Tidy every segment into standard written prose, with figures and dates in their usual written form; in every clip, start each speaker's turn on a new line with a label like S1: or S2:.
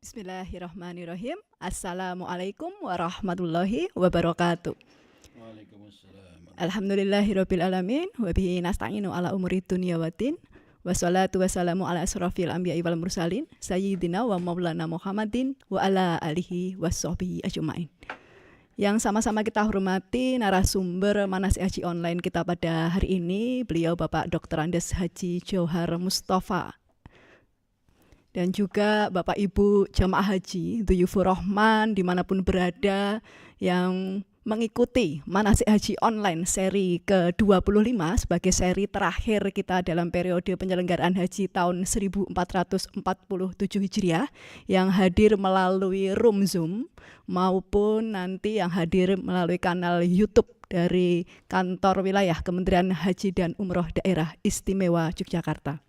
S1: Bismillahirrahmanirrahim. Assalamualaikum warahmatullahi wabarakatuh.
S2: Waalaikumsalam.
S1: Alhamdulillahirabbil alamin wa bihi nasta'inu ala umuri dunya waddin. Wassalatu wassalamu ala asrofil anbiya'i wal mursalin sayyidina wa maulana Muhammadin wa ala alihi washabbihi ajmain. Yang sama-sama kita hormati narasumber Manasik Haji Online kita pada hari ini, beliau Bapak Dr. Andes Haji Johar Mustafa. Dan juga Bapak Ibu Jamaah Haji Dhuyufur Rahman dimanapun berada yang mengikuti Manasik Haji Online seri ke-25 sebagai seri terakhir kita dalam periode penyelenggaraan haji tahun 1447 Hijriah yang hadir melalui room Zoom maupun nanti yang hadir melalui kanal YouTube dari kantor wilayah Kementerian Haji dan Umroh Daerah Istimewa Yogyakarta.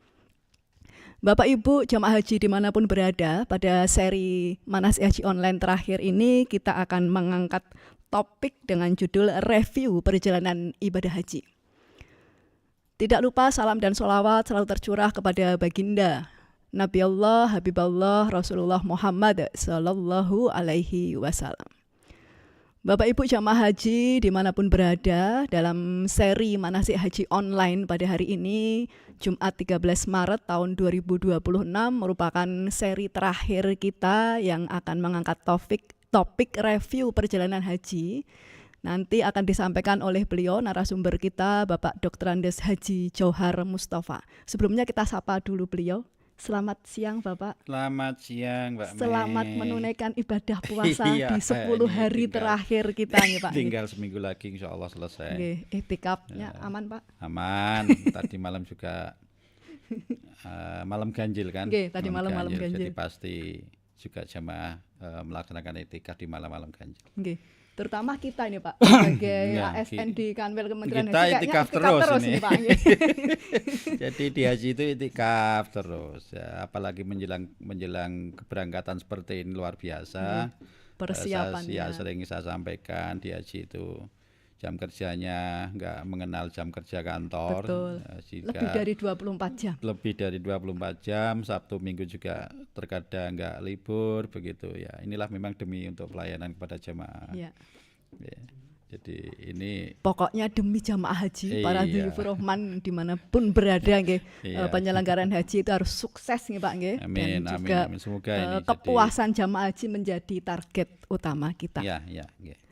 S1: Bapak Ibu jamaah haji dimanapun berada, pada seri Manasik Haji Online terakhir ini kita akan mengangkat topik dengan judul review perjalanan ibadah haji. Tidak lupa salam dan sholawat selalu tercurah kepada baginda Nabi Allah, Habibullah, Rasulullah Muhammad Sallallahu Alaihi Wasallam. Bapak Ibu jamaah haji dimanapun berada, dalam seri Manasik Haji Online pada hari ini Jumat 13 Maret tahun 2026 merupakan seri terakhir kita yang akan mengangkat topik review perjalanan haji. Nanti akan disampaikan oleh beliau narasumber kita Bapak Dr. Andes Haji Johar Mustafa. Sebelumnya kita sapa dulu beliau. Selamat siang Bapak.
S2: Selamat siang Mbak Mei.
S1: Selamat menunaikan ibadah puasa di 10 hari terakhir kita nih Pak.
S2: Tinggal seminggu lagi insya Allah selesai.
S1: Iktikafnya aman Pak?
S2: Aman. Tadi malam juga malam ganjil kan?
S1: Tadi malam ganjil.
S2: Jadi pasti juga jamaah melaksanakan iktikaf di malam-malam ganjil.
S1: Terutama kita ini Pak sebagai ASN di Kanwil Kementerian
S2: Haji. Kita itikaf terus ini Pak. Jadi di haji itu itikaf terus ya, apalagi menjelang keberangkatan seperti ini luar biasa.
S1: Persiapannya.
S2: Ya sering saya sampaikan di haji itu jam kerjanya nggak mengenal jam kerja kantor.
S1: Betul. Lebih dari 24 jam.
S2: Lebih dari 24 jam, Sabtu Minggu juga terkadang nggak libur begitu ya. Inilah memang demi untuk pelayanan kepada jamaah. Ya. Jadi ini
S1: pokoknya demi jamaah haji para Dhuyufur Rahman dimanapun berada penyelenggaraan haji itu harus sukses nih Pak
S2: Amin,
S1: dan juga
S2: amin. Semoga ini
S1: kepuasan jamaah haji menjadi target utama kita.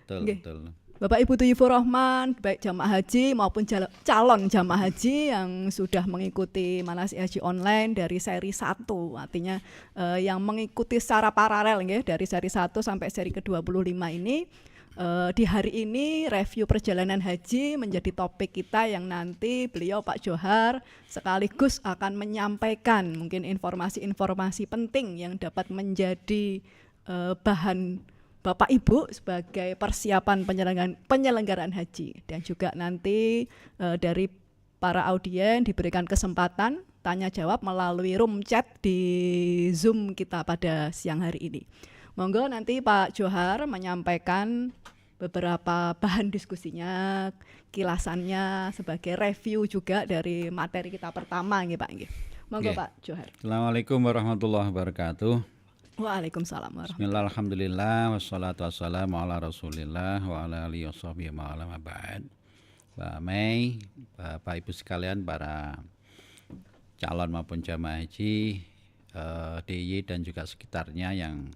S2: Betul.
S1: Bapak Ibu Dhuyufur Rahman, baik jamaah haji maupun calon jamaah haji yang sudah mengikuti Manasik Haji Online dari seri 1, artinya yang mengikuti secara paralel dari seri 1 sampai seri ke-25 ini. Di hari ini review perjalanan haji menjadi topik kita yang nanti beliau Pak Johar sekaligus akan menyampaikan mungkin informasi-informasi penting yang dapat menjadi bahan Bapak Ibu sebagai persiapan penyelenggaraan haji. Dan juga nanti dari para audien diberikan kesempatan tanya jawab melalui room chat di Zoom kita pada siang hari ini. Monggo nanti Pak Johar menyampaikan beberapa bahan diskusinya, kilasannya sebagai review juga dari materi kita pertama Pak. Monggo Pak Johar.
S2: Assalamualaikum warahmatullahi wabarakatuh.
S1: Waalaikumsalam warahmatullahi wabarakatuh.
S2: Bismillahirrahmanirrahim. Wassalatu wassalamu ala Rasulillah wa ala alihi washabbihi wa ala ba'd. Mbak Mei, Bapak Ibu sekalian, para calon maupun jamaah haji DIY dan juga sekitarnya yang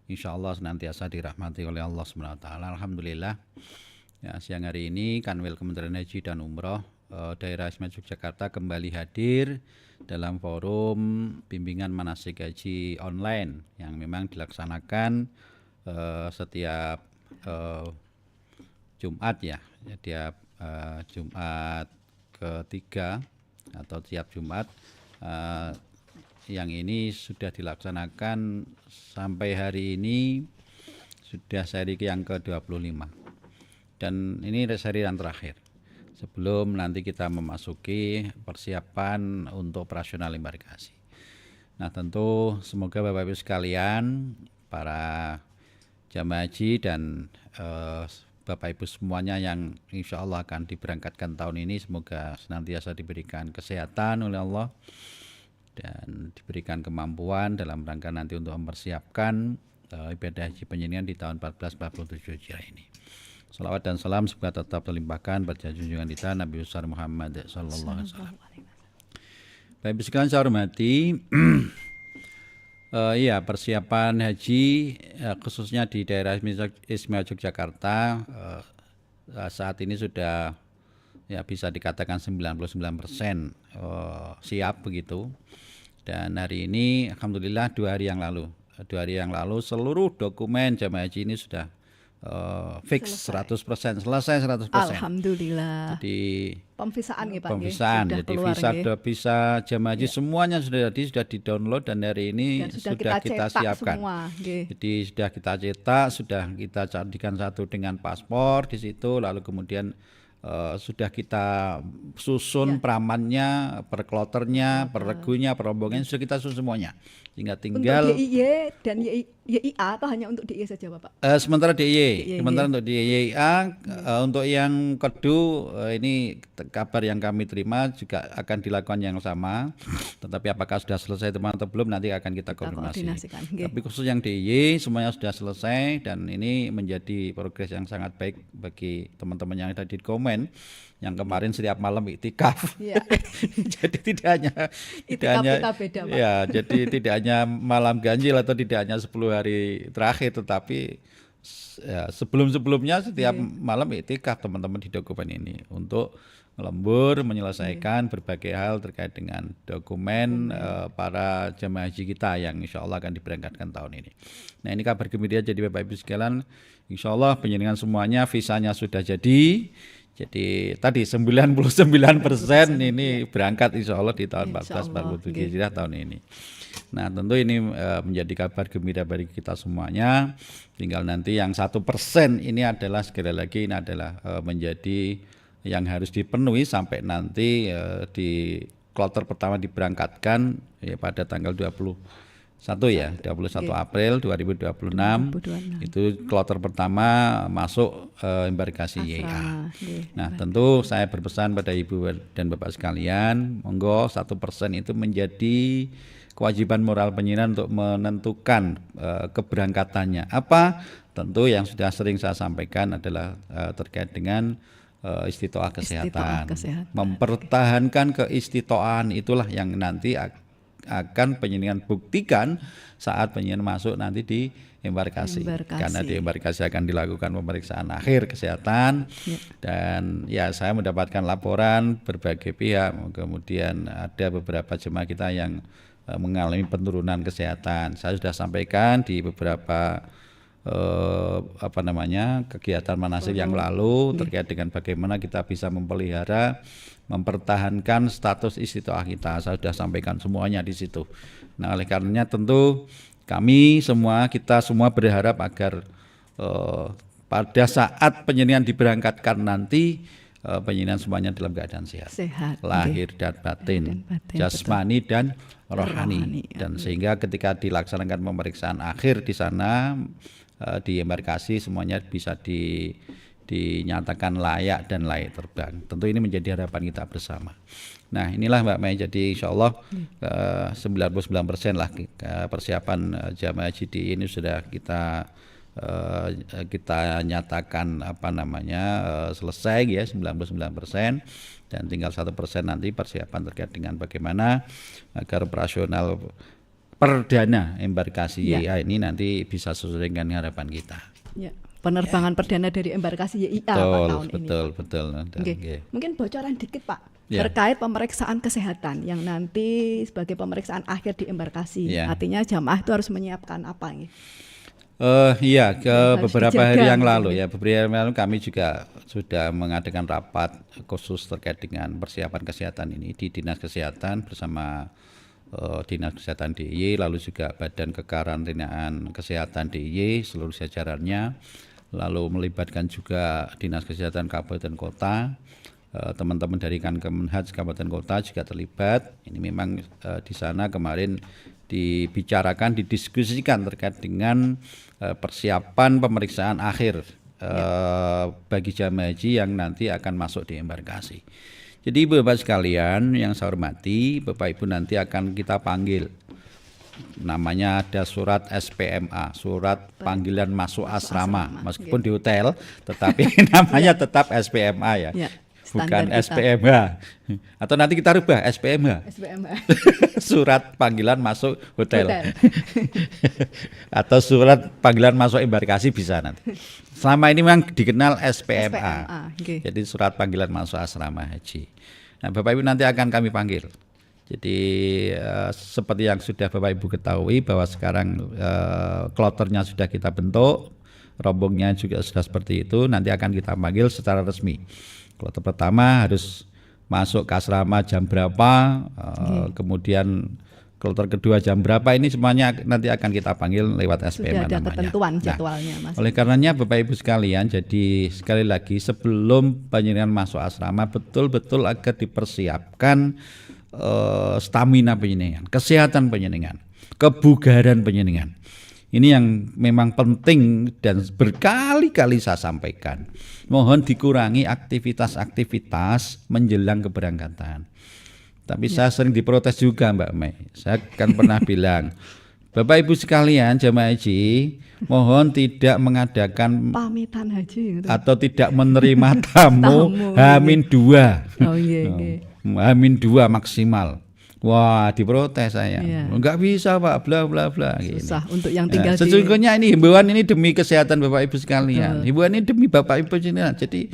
S2: insya Allah senantiasa dirahmati oleh Allah SWT. Alhamdulillah ya, siang hari ini Kanwil Kementerian Haji dan Umroh Daerah Istimewa Yogyakarta kembali hadir dalam forum bimbingan manasik haji online yang memang dilaksanakan setiap Jumat ya, setiap Jumat ketiga atau tiap Jumat. Yang ini sudah dilaksanakan sampai hari ini sudah seri yang ke-25 dan ini seri yang terakhir sebelum nanti kita memasuki persiapan untuk operasional embarkasi. Nah tentu semoga Bapak Ibu sekalian, para jamaah haji dan Bapak Ibu semuanya yang insya Allah akan diberangkatkan tahun ini, semoga senantiasa diberikan kesehatan oleh Allah, dan diberikan kemampuan dalam rangka nanti untuk mempersiapkan ibadah haji penyenian di tahun 1447 Hijriah ini. Salawat dan salam semoga tetap terlimpahkan pada junjungan kita Nabi besar Muhammad sallallahu alaihi wasallam. Baik, sekalian saya hormati, iya, persiapan haji khususnya di daerah Istimewa Yogyakarta saat ini sudah ya bisa dikatakan 99% siap begitu. Dan hari ini alhamdulillah 2 hari yang lalu seluruh dokumen jamaah haji ini sudah fix 100%, selesai 100%.
S1: Alhamdulillah.
S2: Jadi
S1: pemvisaan ya Pak.
S2: Pemvisaan, jadi visa jamaah haji semuanya sudah di-download dan hari ini dan sudah kita siapkan.
S1: Semua,
S2: jadi sudah kita cetak, sudah kita jadikan satu dengan paspor di situ, lalu kemudian sudah kita susun pramannya, per kloternya, per regunya, per rombongannya sudah kita susun semuanya. Sehingga tinggal
S1: untuk DIY dan YIA atau hanya untuk DIY saja Bapak?
S2: Sementara DIY, sementara untuk DIA, untuk yang kedua ini kabar yang kami terima juga akan dilakukan yang sama. Tetapi apakah sudah selesai teman atau belum nanti akan kita koordinasi. Tapi khusus yang DIY semuanya sudah selesai dan ini menjadi progres yang sangat baik bagi teman-teman yang ada di komen yang kemarin setiap malam iktikaf. Ya. Jadi tidak hanya
S1: beda, Pak.
S2: Ya, jadi tidak hanya malam ganjil atau tidak hanya 10 hari terakhir, tetapi ya, sebelumnya setiap malam iktikaf teman-teman di dokumen ini untuk lembur menyelesaikan berbagai hal terkait dengan dokumen para jemaah haji kita yang insya Allah akan diberangkatkan tahun ini. Nah, ini kabar gembira jadi Bapak Ibu sekalian, insya Allah penyelenggaraan semuanya, visanya sudah jadi. Jadi tadi 99% ini berangkat insya Allah di tahun 1447 Hijriah tahun ini. Nah, tentu ini menjadi kabar gembira bagi kita semuanya. Tinggal nanti yang 1% ini adalah sekali lagi ini adalah menjadi yang harus dipenuhi sampai nanti di kloter pertama diberangkatkan ya, pada tanggal 21 April 2026 itu kloter pertama masuk embarkasi YIA. Nah, tentu saya berpesan pada Ibu dan Bapak sekalian, monggo 1% itu menjadi kewajiban moral penyiaran untuk menentukan keberangkatannya. Apa? Tentu yang sudah sering saya sampaikan adalah terkait dengan istitoah kesehatan. Mempertahankan keistitoahan itulah yang nanti akan penyiaran buktikan saat penyiaran masuk nanti di embarkasi. Karena di embarkasi akan dilakukan pemeriksaan akhir kesehatan dan ya saya mendapatkan laporan berbagai pihak, kemudian ada beberapa jemaah kita yang mengalami penurunan kesehatan. Saya sudah sampaikan di beberapa kegiatan manasik yang lalu terkait dengan bagaimana kita bisa mempertahankan status istitoah kita. Saya sudah sampaikan semuanya di situ. Nah, oleh karenanya tentu kita semua berharap agar pada saat penyenian diberangkatkan nanti penyenian semuanya dalam keadaan sehat. Lahir dan batin, jasmani dan rohani. Dan sehingga ketika dilaksanakan pemeriksaan akhir di sana di embarkasi semuanya bisa dinyatakan layak dan layak terbang. Tentu ini menjadi harapan kita bersama. Nah, inilah Mbak Mei, jadi insya Allah 99% lah persiapan jamaah haji ini sudah kita nyatakan selesai ya 99% dan tinggal 1% nanti persiapan terkait dengan bagaimana agar operasional perdana embarkasi YIA ini nanti bisa sesuai dengan harapan kita.
S1: Ya. Penerbangan perdana dari embarkasi YIA tahun ini.
S2: Betul.
S1: Mungkin bocoran dikit Pak terkait pemeriksaan kesehatan yang nanti sebagai pemeriksaan akhir di embarkasi. Artinya jamaah itu harus menyiapkan apa nih?
S2: Beberapa hari yang lalu kami juga sudah mengadakan rapat khusus terkait dengan persiapan kesehatan ini di Dinas Kesehatan bersama Dinas Kesehatan DIY, lalu juga Badan Kekarantinaan Kesehatan DIY seluruh jajarannya, lalu melibatkan juga Dinas Kesehatan Kabupaten Kota, teman-teman dari Kemenhaj Kabupaten Kota juga terlibat. Ini memang di sana kemarin didiskusikan terkait dengan persiapan pemeriksaan akhir bagi jamaah haji yang nanti akan masuk di embarkasi. Jadi Bapak sekalian yang saya hormati, Bapak Ibu nanti akan kita panggil. Namanya ada surat SPMA, surat panggilan masuk asrama. Meskipun di hotel, tetapi namanya tetap SPMA ya. Bukan SPMH. Atau nanti kita rubah SPMH. Surat panggilan masuk hotel. Atau surat panggilan masuk embarkasi bisa nanti. Selama ini memang dikenal SPMA. Jadi surat panggilan masuk asrama haji. Nah, Bapak Ibu nanti akan kami panggil. Jadi seperti yang sudah Bapak Ibu ketahui bahwa sekarang kloternya sudah kita bentuk, rombongnya juga sudah seperti itu. Nanti akan kita panggil secara resmi. Kloter pertama harus masuk ke asrama jam berapa, kemudian kloter kedua jam berapa, ini semuanya nanti akan kita panggil lewat SPM namanya.
S1: Sudah ada ketentuan jadwalnya, Mas.
S2: Oleh karenanya Bapak Ibu sekalian, jadi sekali lagi sebelum panjenengan masuk asrama betul-betul agar dipersiapkan stamina panjenengan, kesehatan panjenengan, kebugaran panjenengan. Ini yang memang penting dan berkali-kali saya sampaikan. Mohon dikurangi aktivitas-aktivitas menjelang keberangkatan. Tapi saya sering diprotes juga Mbak Mei. Saya kan pernah bilang, Bapak Ibu sekalian jamaah haji, mohon tidak mengadakan
S1: pamitan haji gitu.
S2: Atau tidak menerima tamu H-2. H-2 maksimal. Wah, diprotes saya. Enggak bisa Pak, bla bla bla.
S1: Susah untuk yang tinggal
S2: sesungguhnya ini himbauan ini demi kesehatan Bapak Ibu sekalian. Himbauan ini demi Bapak Ibu sekalian. Jadi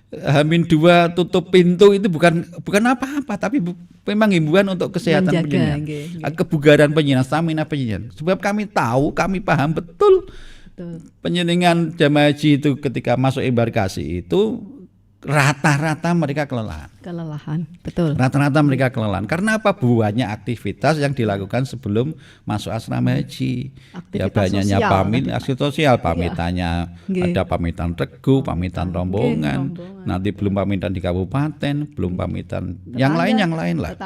S2: H-2 tutup pintu itu bukan apa-apa, tapi memang himbauan untuk kesehatan penjenengan, kebugaran penjenengan, stamina penjenengan. Sebab kami tahu, kami paham betul. Penjenengan jamaah haji itu ketika masuk embarkasi itu rata-rata mereka kelelahan.
S1: Betul.
S2: Rata-rata mereka kelelahan. Karena apa? Banyak aktivitas yang dilakukan sebelum masuk asrama haji. Ya banyaknya aktivitas sosial, pamitannya ada pamitan regu, pamitan rombongan. Nanti belum pamitan di kabupaten, belum pamitan yang lain lah.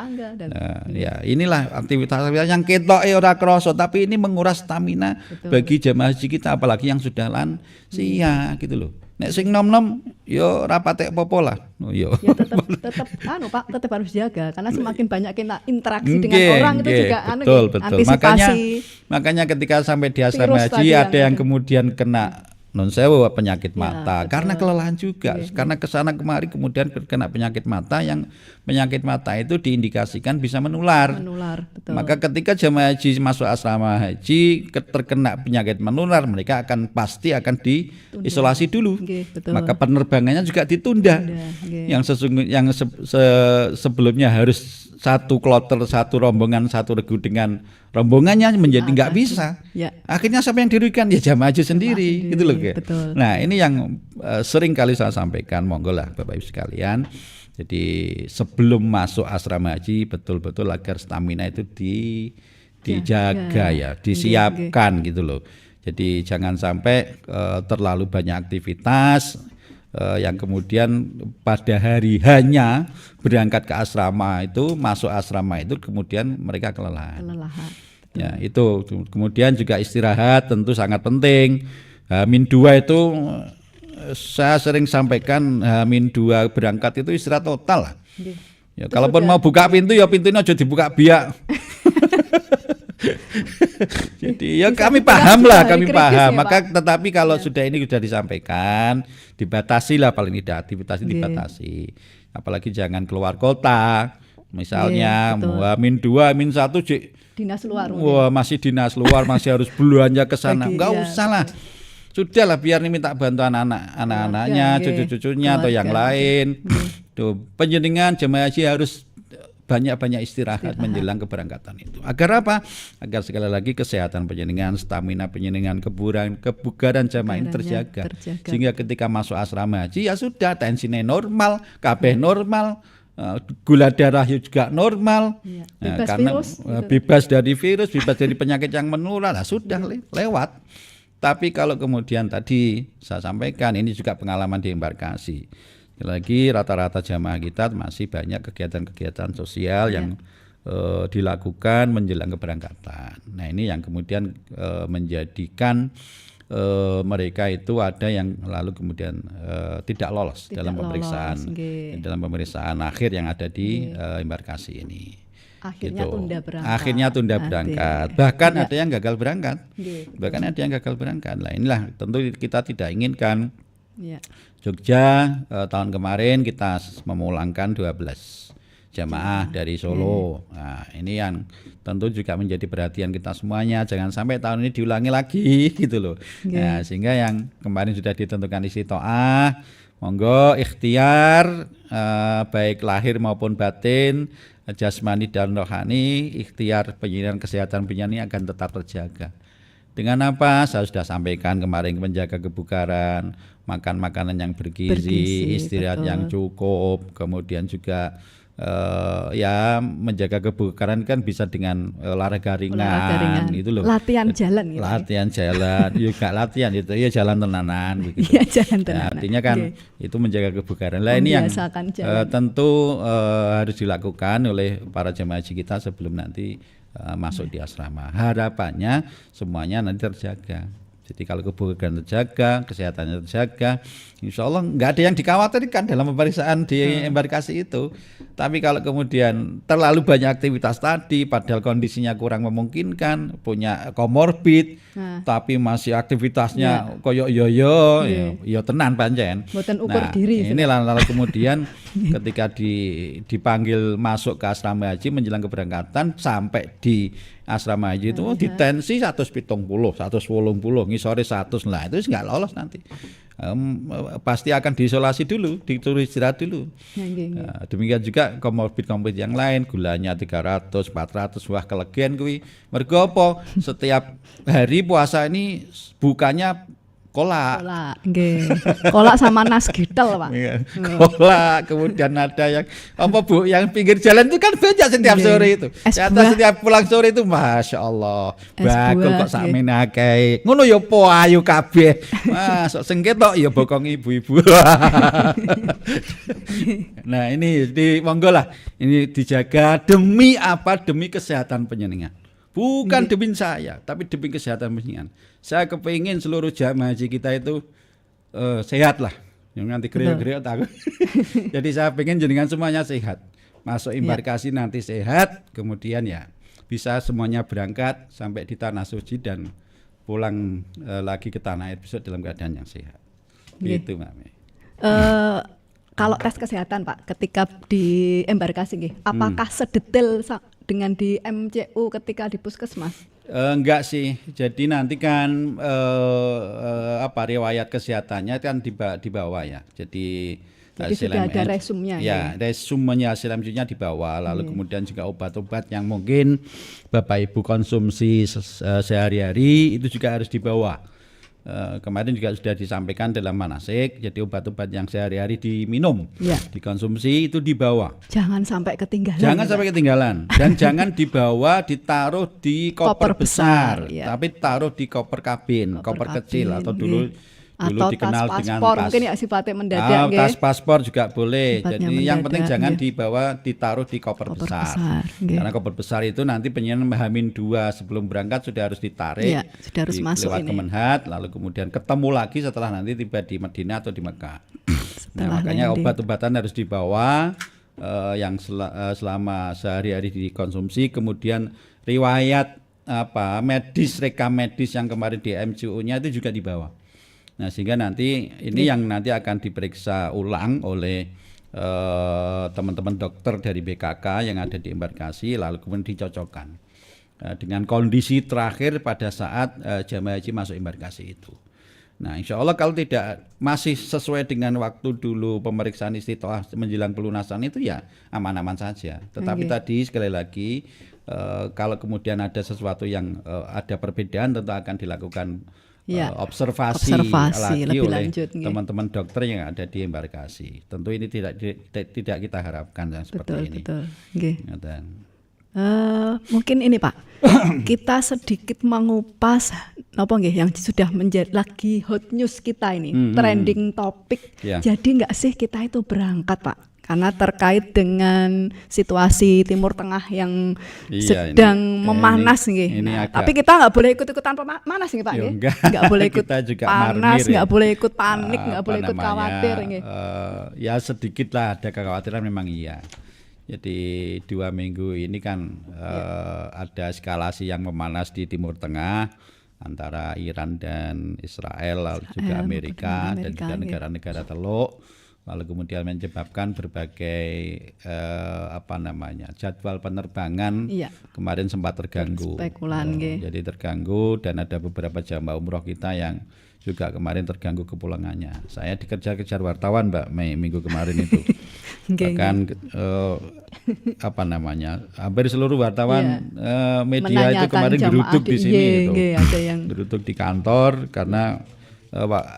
S2: Ya inilah aktivitas yang ketok ora kroso, tapi ini menguras stamina bagi jamaah haji kita, apalagi yang sudah lansia gitu loh. Nek sing nom-nom yo ora patek apa-apa lah.
S1: Ya tetap Pak, tetap harus jaga karena semakin banyak kita interaksi dengan orang itu juga
S2: betul.
S1: Antisipasi.
S2: Makanya ketika sampai di asrama haji ada yang kemudian kena non sewu penyakit mata karena kelelahan juga, karena kesana kemari kemudian kena penyakit mata, yang penyakit mata itu diindikasikan bisa menular. Betul. Maka ketika jamaah haji masuk asrama haji terkena penyakit menular, mereka pasti akan diisolasi dulu. Maka penerbangannya juga ditunda. Yang sesungguhnya sebelumnya harus satu kloter, satu rombongan, satu regu dengan rombongannya menjadi nggak bisa. Akhirnya siapa yang dirugikan? Ya jamaah haji sendiri, gitu loh. Nah ini yang sering kali saya sampaikan, monggo lah Bapak Ibu sekalian. Jadi sebelum masuk asrama haji betul-betul agar stamina itu dijaga ya, disiapkan gitu loh. Jadi jangan sampai terlalu banyak aktivitas yang kemudian pada hari hanya berangkat ke asrama itu, masuk asrama itu kemudian mereka kelelahan. Ya itu, kemudian juga istirahat tentu sangat penting. H-2 itu saya sering sampaikan, H-2 berangkat itu istirahat total lah. Ya, kalaupun mau buka pintu ya pintunya aja dibuka biak. Jadi ya kami paham lah, kami paham. Maka tetapi kalau sudah ini sudah disampaikan, dibatasi lah paling tidak, aktivitas dibatasi. Apalagi jangan keluar kota. Misalnya H-2, H-1
S1: dinas luar.
S2: Wah, masih dinas luar, masih harus belanja ke sana. Enggak usah lah. Sudahlah biar ini minta bantuan anak-anaknya, cucu-cucunya atau yang lain. Tuh, panjenengan jemaah haji harus banyak-banyak istirahat menjelang keberangkatan itu. Agar apa? Agar sekali lagi kesehatan panjenengan, stamina panjenengan, kebugaran jamaah ini terjaga. Sehingga ketika masuk asrama haji ya sudah, tensinya normal, kabeh normal, gula darah juga normal. Karena bebas dari virus, bebas dari penyakit yang menular, sudah lewat. Tapi kalau kemudian tadi saya sampaikan, ini juga pengalaman di embarkasi. Lagi rata-rata jamaah kita masih banyak kegiatan-kegiatan sosial yang dilakukan menjelang keberangkatan. Nah ini yang kemudian menjadikan mereka itu ada yang lalu kemudian tidak lolos dalam pemeriksaan akhir yang ada di embarkasi ini.
S1: Akhirnya
S2: gitu.
S1: tunda berangkat.
S2: Akhirnya tunda berangkat. Bahkan ada yang gagal berangkat. Nah, inilah tentu kita tidak inginkan. Jogja tahun kemarin kita memulangkan 12 jamaah dari Solo. Nah, ini yang tentu juga menjadi perhatian kita semuanya. Jangan sampai tahun ini diulangi lagi gitu loh. Nah, sehingga yang kemarin sudah ditentukan istiqoah, monggo ikhtiar baik lahir maupun batin, jasmani dan rohani, ikhtiar penyinaran kesehatan penyanyi akan tetap terjaga. Dengan apa? Saya sudah sampaikan kemarin, menjaga kebugaran, makan makanan yang bergizi, istirahat betul. Yang cukup, kemudian juga ya menjaga kebugaran kan bisa dengan olahraga ringan itu loh.
S1: Latihan jalan gitu.
S2: Latihan jalan, juga latihan itu ya jalan tenanan begitu.
S1: Ya, jalan tenanan.
S2: Nah, artinya kan itu menjaga kebugaran. Lah ini yang tentu harus dilakukan oleh para jemaah haji kita sebelum nanti masuk di asrama. Harapannya semuanya nanti terjaga. Jadi kalau kebugaran terjaga, kesehatannya terjaga, insya Allah nggak ada yang dikhawatirkan dalam pemeriksaan di embarkasi itu. Tapi kalau kemudian terlalu banyak aktivitas tadi, padahal kondisinya kurang memungkinkan, punya komorbid, tapi masih aktivitasnya koyok yo tenan pancen.
S1: Boten ukur diri.
S2: Ini lalu kemudian ketika dipanggil masuk ke asrama haji menjelang keberangkatan sampai di asrama haji itu ditensi 170, 180, ngisore 100 lah itu nggak lolos nanti. Pasti akan diisolasi dulu, disuruh istirahat dulu. Demikian juga komorbid yang lain, gulanya 300, 400, wah kelegian kuwi. Mergo apa? Setiap hari puasa ini bukannya kolak.
S1: Kolak sama nas gitel, Pak.
S2: Kolak, kemudian ada yang apa Bu, yang pinggir jalan itu kan banyak setiap sore itu. Setiap pulang sore itu Masya Allah, bakul kok sakmene akeh. Ngono ya po ayu kabeh. Masuk sengket tok ya bokong ibu-ibu. Nah, ini monggo lah. Ini dijaga demi apa? Demi kesehatan penjenengan. Bukan demi saya, tapi demi kesehatan penjenengan. Saya kepingin seluruh jamaah haji kita itu sehat lah. Yang nanti kriuk-kriuk takut. Jadi saya pengen jenengan semuanya sehat. Masuk embarkasi nanti sehat, kemudian ya bisa semuanya berangkat sampai di tanah suci dan pulang lagi ke tanah air besok dalam keadaan yang sehat. Gitu, Mbak Mei.
S1: Kalau tes kesehatan, Pak, ketika di embarkasi, apakah sedetail dengan di MCU ketika di puskesmas?
S2: Enggak sih. Jadi nanti kan riwayat kesehatannya kan dibawa ya. Jadi
S1: sudah ada resumnya.
S2: Ya, resumenya hasil MCU-nya dibawa. Lalu kemudian juga obat-obat yang mungkin Bapak Ibu konsumsi sehari-hari itu juga harus dibawa. Kemarin juga sudah disampaikan dalam manasik, jadi obat-obat yang sehari-hari diminum, dikonsumsi itu dibawa.
S1: Jangan sampai ketinggalan.
S2: Dan jangan dibawa ditaruh di koper besar, tapi taruh di koper kabin, koper kecil atau dulu dikenal
S1: tas
S2: dengan
S1: paspor,
S2: tas.
S1: mungkin ya sifatnya mendadak.
S2: Tas paspor juga boleh.
S1: Sifatnya
S2: jadi
S1: mendadak,
S2: yang penting jangan ditaruh di koper besar. Karena koper besar itu nanti penyiaran H-2 sebelum berangkat sudah harus ditarik.
S1: Sudah harus masuk
S2: lewat Kemenhat, lalu kemudian ketemu lagi setelah nanti tiba di Madinah atau di Mekah. Makanya obat-obatan harus dibawa yang selama sehari-hari dikonsumsi, kemudian riwayat rekam medis yang kemarin di MCU-nya itu juga dibawa. Nah, sehingga nanti ini yang nanti akan diperiksa ulang oleh teman-teman dokter dari BKK yang ada di embarkasi, lalu kemudian dicocokkan dengan kondisi terakhir pada saat jamaah haji masuk embarkasi itu. Nah, insya Allah kalau tidak masih sesuai dengan waktu dulu pemeriksaan istiqoah menjelang pelunasan itu ya aman-aman saja. Tetapi tadi sekali lagi kalau kemudian ada sesuatu yang ada perbedaan tentu akan dilakukan observasi lagi
S1: lebih
S2: oleh
S1: lanjut,
S2: teman-teman dokter yang ada di embarkasi. Tentu ini tidak kita harapkan yang seperti ini.
S1: Betul. Mungkin ini Pak, kita sedikit mengupas yang sudah menjadi lagi hot news kita ini, trending topik. Jadi nggak sih kita itu berangkat Pak Karena terkait dengan situasi Timur Tengah yang
S2: Iya,
S1: sedang
S2: ini
S1: memanas nggih.
S2: ini
S1: Nah,
S2: agak-
S1: tapi kita nggak boleh ikut-ikutan panas nggih Pak
S2: Ya,
S1: nggih.
S2: enggak.
S1: Nggak boleh ikut
S2: Kita juga
S1: panas,
S2: marmir, ya.
S1: nggak boleh ikut panik, nggak
S2: Apa
S1: boleh ikut
S2: namanya,
S1: khawatir nggih.
S2: ya sedikit lah ada kekhawatiran memang iya. Jadi 2 minggu ini kan ada eskalasi yang memanas di Timur Tengah antara Iran dan Israel, lalu juga Amerika dan juga
S1: nggih.
S2: negara-negara Teluk. Lalu kemudian menyebabkan berbagai jadwal penerbangan
S1: Iya.
S2: kemarin sempat terganggu.
S1: Spekulan, nggih.
S2: Jadi terganggu dan ada beberapa jamaah umroh kita yang juga kemarin terganggu kepulangannya. Saya dikejar-kejar wartawan Mbak Mei minggu kemarin itu.
S1: Nggih,
S2: Bahkan hampir seluruh wartawan media itu
S1: Menanyakan
S2: kemarin
S1: jamaah
S2: geruduk di sini
S1: iya,
S2: itu.
S1: nggih, ada yang
S2: Geruduk di kantor karena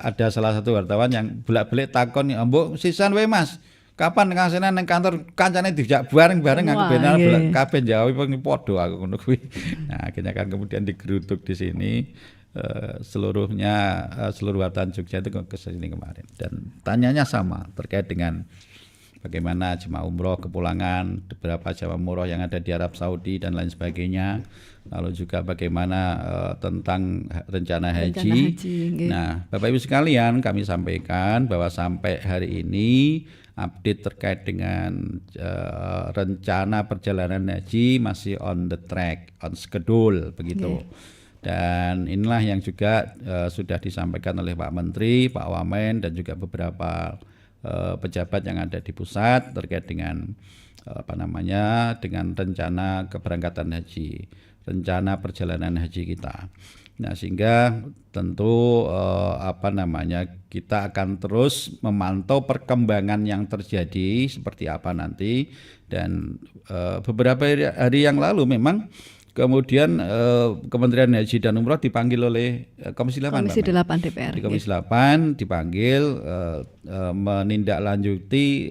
S2: ada salah satu wartawan yang bolak-balik takon, "Mbok sisan wae Mas. Kapan ngasene nang kantor kancane dijak bareng-bareng aku
S1: Wah,
S2: benar
S1: nggih.
S2: kabeh jawab padha aku ngono kuwi." Nah, akhirnya kan kemudian digeruduk di sini seluruh wartawan Jogja itu ke sini kemarin dan tanyanya sama terkait dengan bagaimana jemaah umroh kepulangan, beberapa jemaah umroh yang ada di Arab Saudi dan lain sebagainya. Lalu juga bagaimana tentang rencana haji.
S1: nggih.
S2: Nah, Bapak Ibu sekalian, kami sampaikan bahwa sampai hari ini update terkait dengan rencana perjalanan haji masih on the track, on schedule begitu. Dan inilah yang juga sudah disampaikan oleh Pak Menteri, Pak Wamen dan juga beberapa pejabat yang ada di pusat terkait dengan dengan rencana keberangkatan haji, rencana perjalanan haji kita. Nah, sehingga tentu kita akan terus memantau perkembangan yang terjadi seperti apa nanti dan beberapa hari yang lalu memang kemudian Kementerian Haji dan Umroh dipanggil oleh Komisi 8.
S1: Komisi 8 DPR.
S2: Di Komisi 8 dipanggil menindaklanjuti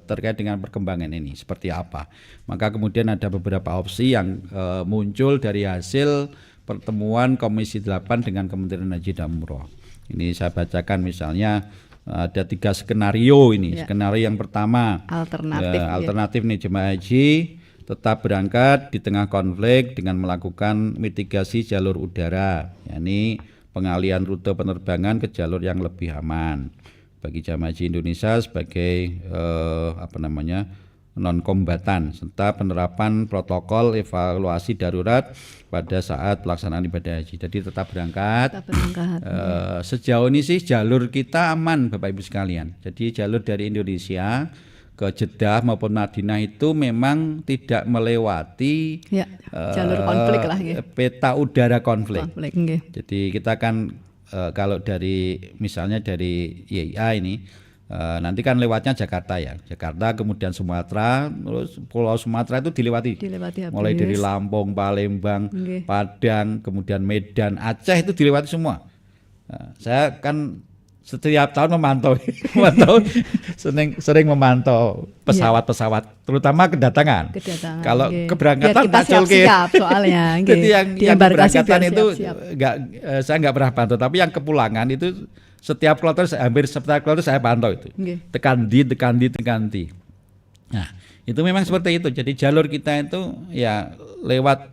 S2: terkait dengan perkembangan ini seperti apa. Maka kemudian ada beberapa opsi yang muncul dari hasil pertemuan Komisi 8 dengan Kementerian Haji dan Umroh. Ini saya bacakan misalnya ada 3 skenario ini. Skenario yang pertama alternatif nih jemaah haji tetap berangkat di tengah konflik dengan melakukan mitigasi jalur udara, yakni pengalihan rute penerbangan ke jalur yang lebih aman bagi jamaah haji Indonesia sebagai non-kombatan serta penerapan protokol evaluasi darurat pada saat pelaksanaan ibadah haji. Jadi tetap berangkat. Sejauh ini sih jalur kita aman Bapak Ibu sekalian. Jadi jalur dari Indonesia ke Jeddah maupun Madinah itu memang tidak melewati
S1: jalur konflik lah
S2: peta udara konflik.
S1: Nggih.
S2: Jadi kita kan kalau misalnya dari IAIA ini nanti kan lewatnya Jakarta ya. Jakarta kemudian Sumatera, terus Pulau Sumatera itu dilewati mulai dari Lampung, Palembang, Padang, kemudian Medan, Aceh itu dilewati semua. Saya kan setiap tahun memantau sering memantau pesawat-pesawat terutama kedatangan. Kalau keberangkatan muncul
S1: siap soalnya.
S2: Jadi yang keberangkatan itu saya nggak pernah pantau, tapi yang kepulangan itu setiap kloter hampir setiap kloter saya pantau itu. Tekan di. Nah, itu memang seperti itu. Jadi jalur kita itu ya lewat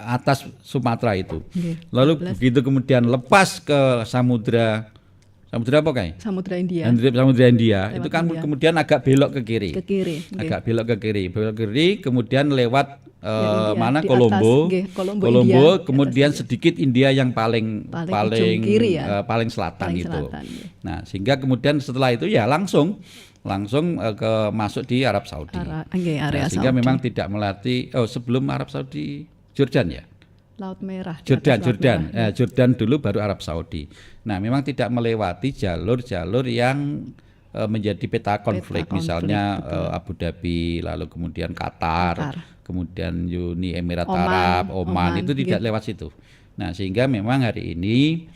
S2: atas Sumatera itu. Lalu begitu kemudian lepas ke Samudra apa kayak?
S1: Samudra India.
S2: Samudra India itu kan kemudian agak belok ke kiri. Agak belok ke kiri, kemudian lewat Kolombo,
S1: India,
S2: kemudian sedikit India yang paling
S1: kiri
S2: paling selatan itu. Nah, sehingga kemudian setelah itu ya langsung masuk di Arab Saudi. Sehingga memang tidak melatih sebelum Arab Saudi Jordan ya.
S1: Laut Merah.
S2: Jordan dulu baru Arab Saudi. Nah, memang tidak melewati jalur-jalur yang menjadi peta konflik, misalnya Abu Dhabi, lalu kemudian Qatar, kemudian Uni Emirat Arab, Oman itu tidak lewat situ. Nah, sehingga memang hari ini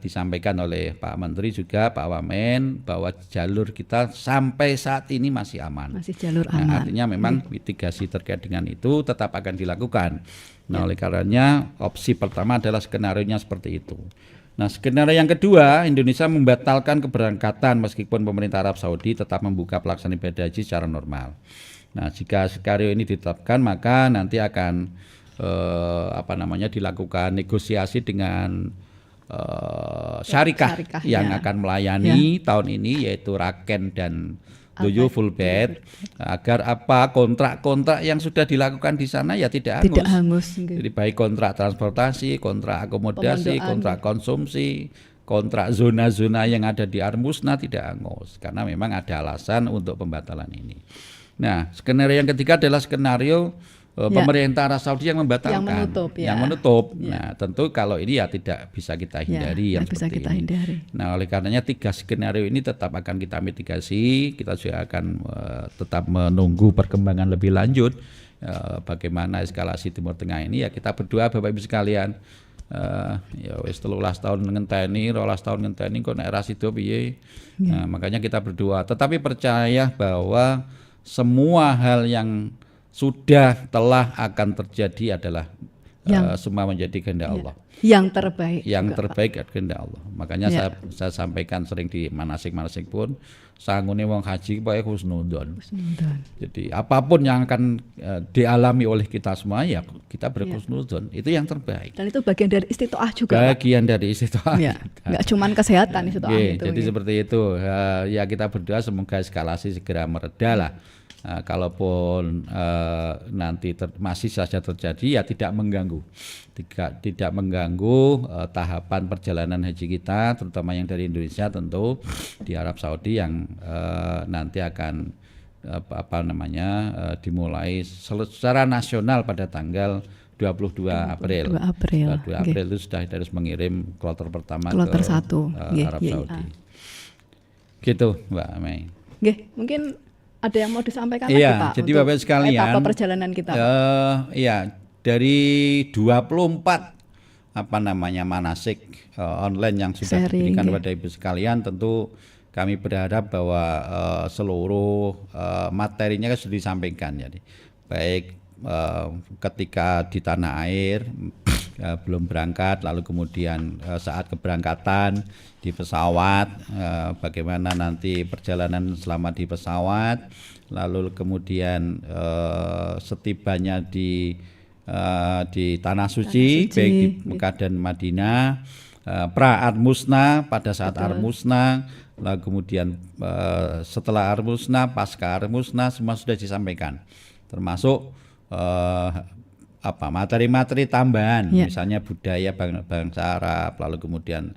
S2: disampaikan oleh Pak Menteri juga Pak Wamen bahwa jalur kita sampai saat ini masih aman.
S1: Masih jalur aman.
S2: Artinya memang mitigasi terkait dengan itu tetap akan dilakukan. Nah, oleh karenanya opsi pertama adalah skenarionya seperti itu. Nah, skenario yang kedua, Indonesia membatalkan keberangkatan meskipun pemerintah Arab Saudi tetap membuka pelaksanaan ibadah haji secara normal. Nah, jika skenario ini ditetapkan, maka nanti akan dilakukan negosiasi dengan syarikah yang akan melayani tahun ini, yaitu Raken dan Loyo Fullbed, agar kontrak-kontrak yang sudah dilakukan di sana ya tidak hangus. Jadi baik kontrak transportasi, kontrak akomodasi, kontrak konsumsi, kontrak zona-zona yang ada di Armusna tidak hangus, karena memang ada alasan untuk pembatalan ini. Nah, skenario yang ketiga adalah skenario pemerintah Arab Saudi yang membatalkan, yang menutup. Nah, tentu kalau ini ya tidak bisa kita hindari yang seperti ini. Nah, oleh karenanya 3 skenario ini tetap akan kita mitigasi. Kita juga akan tetap menunggu perkembangan lebih lanjut bagaimana eskalasi Timur Tengah ini. Ya kita berdoa Bapak Ibu sekalian. Ya wis 13 tahun ngenteni, 12 tahun ngenteni kok nek ra sida piye. Nah, makanya kita berdoa. Tetapi percaya bahwa semua hal yang telah akan terjadi adalah semua menjadi kehendak Allah.
S1: Yang terbaik.
S2: Yang terbaik kehendak Allah. Makanya saya sampaikan sering di manasik-manasik pun, sangune wong haji pokoke husnudzon. Jadi apapun yang akan dialami oleh kita semua ya kita berhusnudzon. Itu yang terbaik.
S1: Dan itu bagian dari istitoah juga.
S2: Bagian dari istitoah.
S1: Enggak cuman kesehatan istitoah itu.
S2: Jadi seperti itu. Ya kita berdoa semoga eskalasi segera mereda lah. Kalaupun nanti masih saja terjadi ya tidak mengganggu tahapan perjalanan haji kita, terutama yang dari Indonesia tentu di Arab Saudi yang nanti akan dimulai secara nasional pada tanggal 22 April. 22 April itu sudah harus mengirim kloter pertama ke Arab Saudi. Gitu Mbak Mei.
S1: Mungkin ada yang mau disampaikan
S2: lagi Pak? Jadi Bapak sekalian,
S1: etapa perjalanan kita.
S2: Dari 24 manasik online yang sudah diberikan kepada Ibu sekalian, tentu kami berharap bahwa seluruh materinya sudah disampaikan. Jadi baik ketika di tanah air belum berangkat, lalu kemudian saat keberangkatan di pesawat, bagaimana nanti perjalanan selama di pesawat, lalu kemudian setibanya di tanah suci, baik di Mekah dan Madinah, pra Armusna, pada saat Armusna, lalu kemudian setelah Armusna, pasca Armusna, semua sudah disampaikan, termasuk materi-materi tambahan, misalnya budaya bangsa Arab, lalu kemudian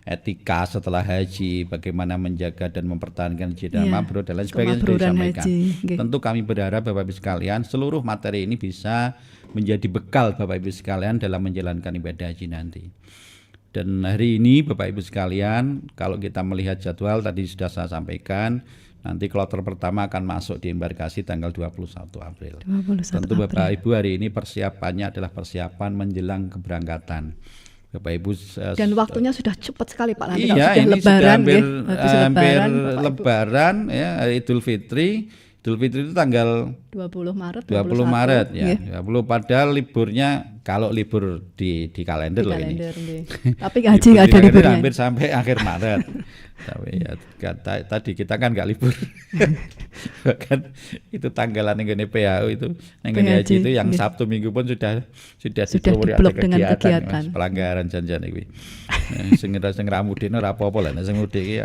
S2: etika setelah haji, bagaimana menjaga dan mempertahankan haji dan mabrur dan lain sebagainya sudah disampaikan. Tentu kami berharap Bapak Ibu sekalian seluruh materi ini bisa menjadi bekal Bapak Ibu sekalian dalam menjalankan ibadah haji nanti. Dan hari ini Bapak Ibu sekalian, kalau kita melihat jadwal tadi sudah saya sampaikan, nanti kloter pertama akan masuk di embarkasi tanggal 21 April. Tentu Bapak Ibu hari ini persiapannya adalah persiapan menjelang keberangkatan. Bapak Ibu
S1: dan waktunya sudah cepat sekali Pak, nanti
S2: sudah
S1: lebaran,
S2: hampir lebaran ya, Idul Fitri. Idul Fitri itu tanggal
S1: 20 Maret.
S2: 20 Maret ya. 20 padahal liburnya kalau libur di kalender loh ini.
S1: Tapi haji enggak ada liburnya.
S2: Hampir sampai akhir Maret. Tapi ya tadi kita kan enggak libur. Bahkan itu tanggalan yang PHU itu yang haji itu yang Sabtu Minggu pun sudah
S1: diblok dengan kegiatan.
S2: Pelanggaran janjian iki. Sing ramudine ora apa-apa lah, sing mudik iki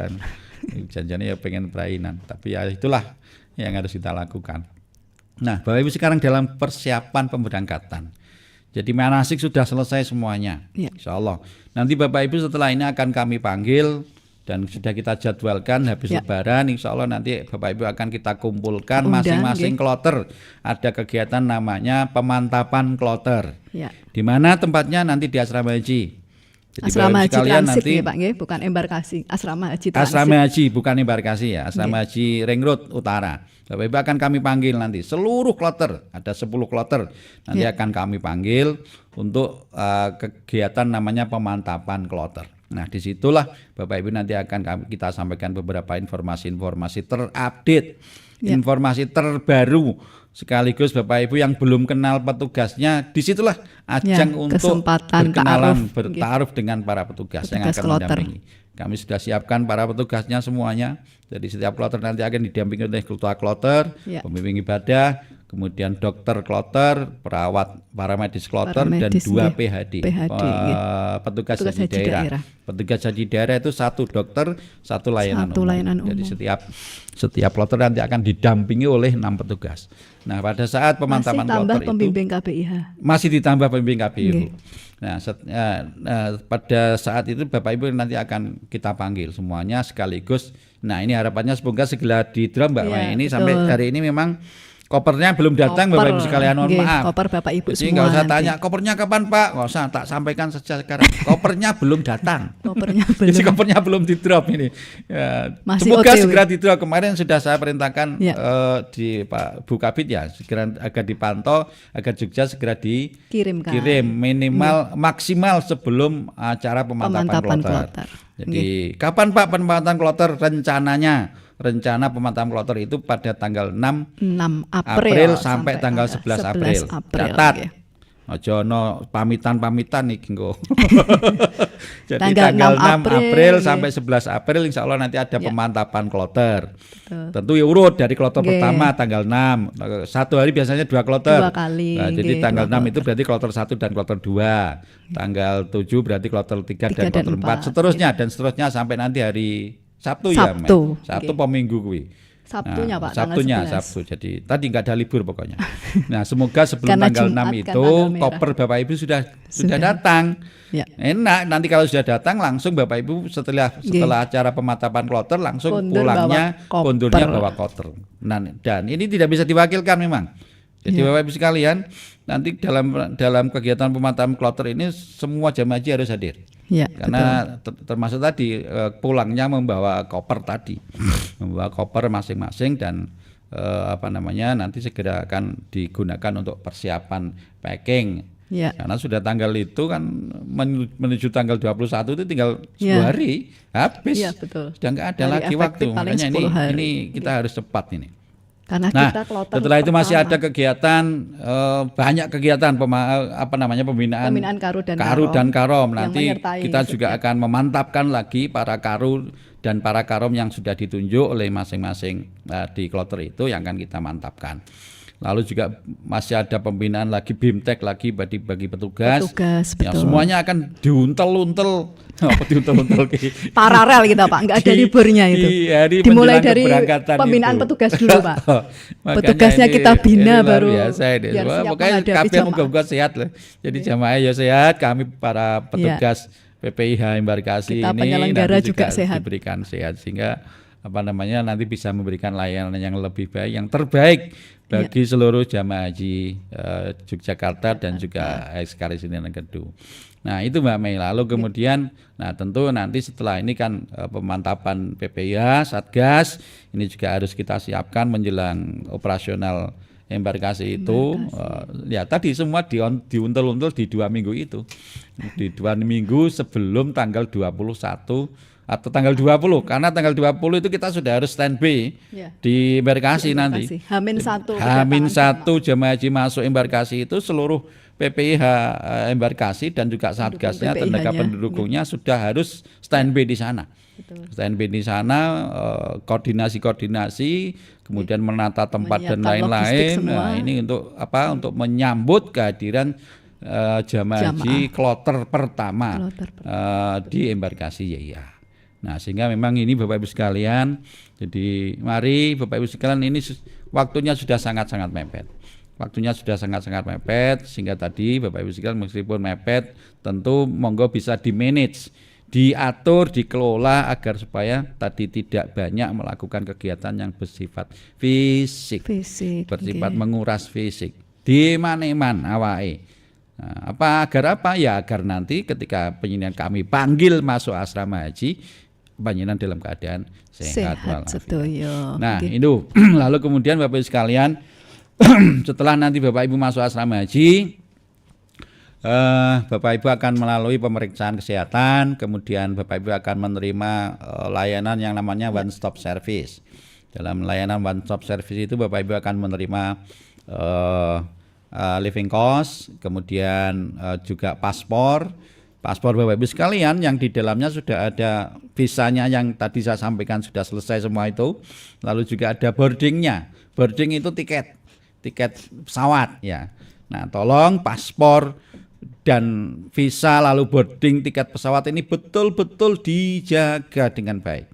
S2: janjane ya pengen perainan. Tapi ya itulah yang harus kita lakukan. Nah, Bapak Ibu sekarang dalam persiapan pemberangkatan. Jadi manasik sudah selesai semuanya, Insya Allah. Nanti Bapak Ibu setelah ini akan kami panggil dan sudah kita jadwalkan habis Lebaran. Insya Allah nanti Bapak Ibu akan kita kumpulkan masing-masing kloter. Ada kegiatan namanya pemantapan kloter. Di mana tempatnya nanti di asrama haji. Jadi
S1: asrama haji transit nanti, Pak, bukan embarkasi. Asrama haji transit.
S2: Asrama haji bukan embarkasi ya. Asrama haji Ring Road Utara. Bapak Ibu akan kami panggil nanti seluruh kloter, ada 10 kloter. Nanti akan kami panggil untuk kegiatan namanya pemantapan kloter. Nah, disitulah Bapak Ibu nanti akan kita sampaikan beberapa informasi-informasi terupdate, informasi terbaru sekaligus Bapak Ibu yang belum kenal petugasnya, disitulah ajang untuk
S1: kesempatan
S2: berkenalan, bertaaruf dengan para petugas yang akan
S1: kloter.
S2: mendampingi. Kami sudah siapkan para petugasnya semuanya. Jadi setiap kloter nanti akan didampingi oleh ketua kloter, pembimbing ibadah, kemudian dokter kloter, perawat, paramedis kloter, dan 2 PHD, petugas haji daerah. Petugas haji daerah itu 1 dokter, 1 layanan umum. Jadi setiap kloter nanti akan didampingi oleh 6 petugas. Nah, pada saat pemantapan kloter itu
S1: pembimbing KBIH.
S2: Masih ditambah pembimbing KBIH. Nah, pada saat itu Bapak Ibu nanti akan kita panggil semuanya sekaligus. Nah, ini harapannya semoga segera di-drop Mbak Mai. Ini betul. Sampai hari ini memang kopernya belum datang, Bapak Ibu sekalian, mohon maaf.
S1: Koper Bapak Ibu
S2: jadi
S1: semua.
S2: nggak usah tanya kopernya kapan Pak, nggak usah, tak sampaikan saja sekarang. Kopernya belum datang. Jadi kopernya belum di drop ini. Ya, semoga segera di drop. Kemarin sudah saya perintahkan di Pak Bu Kabid ya, segera agar dipantau, agar Jogja segera dikirim minimal maksimal sebelum acara pemantapan kloter. Jadi kapan Pak pemantapan kloter rencananya? Rencana pemantapan kloter itu pada tanggal 6 April sampai tanggal 11 April. Catat. Ojo no pamitan iki engko. Jadi tanggal 6 April sampai 11 April insya Allah nanti ada pemantapan kloter. Tentu ya urut dari kloter pertama tanggal 6. Satu hari biasanya 2 kloter.
S1: 2 kali.
S2: Nah, jadi tanggal 6 itu berarti kloter 1 dan kloter 2. Tanggal 7 berarti kloter 3 dan kloter 4. Seterusnya dan seterusnya sampai nanti hari Sabtu. Sabtu Minggu kuwi.
S1: Sabtunya Pak,
S2: Sabtu. Jadi tadi nggak ada libur pokoknya. Nah, semoga sebelum tanggal 6 itu koper Bapak Ibu sudah datang. Ya. Enak, nanti kalau sudah datang langsung Bapak Ibu setelah acara pemantapan kloter langsung pulangnya kondurnya bawa koper. Nah, dan ini tidak bisa diwakilkan memang. Jadi Bapak Ibu sekalian, nanti dalam kegiatan pemantapan kloter ini semua jamaah haji harus hadir. Ya, karena termasuk tadi pulangnya membawa koper tadi, membawa koper masing-masing dan nanti segera akan digunakan untuk persiapan packing. Ya. Karena sudah tanggal itu kan menuju tanggal 21 itu tinggal 2 hari habis. Ya, betul. Sudah nggak ada lagi waktu. Makanya ini kita harus cepat ini.
S1: Karena kita
S2: setelah itu masih ada kegiatan banyak kegiatan pembinaan karu dan karom. Nanti kita juga akan memantapkan lagi para karu dan para karom yang sudah ditunjuk oleh masing-masing di kloter itu yang akan kita mantapkan. Lalu juga masih ada pembinaan lagi BIMTEK lagi bagi petugas ya, semuanya akan diuntel-untel
S1: paralel kita Pak, nggak ada liburnya itu. Dimulai dari pembinaan petugas dulu Pak. Petugasnya kita bina baru.
S2: Pokoknya KP moga-moga sehat lah. Jadi jamaah ya sehat, kami para petugas PPIH embarkasi
S1: kita
S2: ini
S1: nanti juga sehat.
S2: Diberikan sehat sehingga nanti bisa memberikan layanan yang lebih baik, yang terbaik bagi seluruh jamaah haji Yogyakarta dan juga Ekskali Sindang Kedu. Nah itu Mbak Mei. Lalu kemudian, tentu nanti setelah ini kan pemantapan PPIH, Satgas, ini juga harus kita siapkan menjelang operasional embarkasi itu. Tadi semua diuntel-untel di 2 minggu itu, di 2 minggu sebelum tanggal 21 atau tanggal 20, karena tanggal 20 itu kita sudah harus standby di embarkasi nanti. H-1 jemaah haji masuk embarkasi itu seluruh PPIH embarkasi dan juga Satgasnya, tenaga pendukungnya sudah harus standby di sana. Standby di sana, koordinasi, kemudian menata tempat dan lain-lain. Nah, ini untuk untuk menyambut kehadiran jemaah haji kloter pertama di embarkasi YIA. Nah, sehingga memang ini Bapak Ibu sekalian, jadi mari Bapak Ibu sekalian, ini waktunya sudah sangat-sangat mepet. Sehingga tadi Bapak Ibu sekalian meskipun mepet, tentu monggo bisa di-manage, diatur, dikelola agar supaya tadi tidak banyak melakukan kegiatan yang bersifat fisik bersifat menguras fisik. Di mana-mana awake. Nah, agar nanti ketika penyidikan kami panggil masuk asrama haji, panjenengan dalam keadaan sehat walafiat. Nah, itu lalu kemudian Bapak Ibu sekalian, setelah nanti Bapak Ibu masuk asrama haji, Bapak Ibu akan melalui pemeriksaan kesehatan, kemudian Bapak Ibu akan menerima layanan yang namanya one stop service. Dalam layanan one stop service itu Bapak Ibu akan menerima living cost, kemudian juga paspor Bapak Ibu sekalian yang di dalamnya sudah ada visanya yang tadi saya sampaikan sudah selesai semua itu, lalu juga ada boardingnya. Boarding itu tiket pesawat ya. Nah, tolong paspor dan visa lalu boarding tiket pesawat ini betul-betul dijaga dengan baik.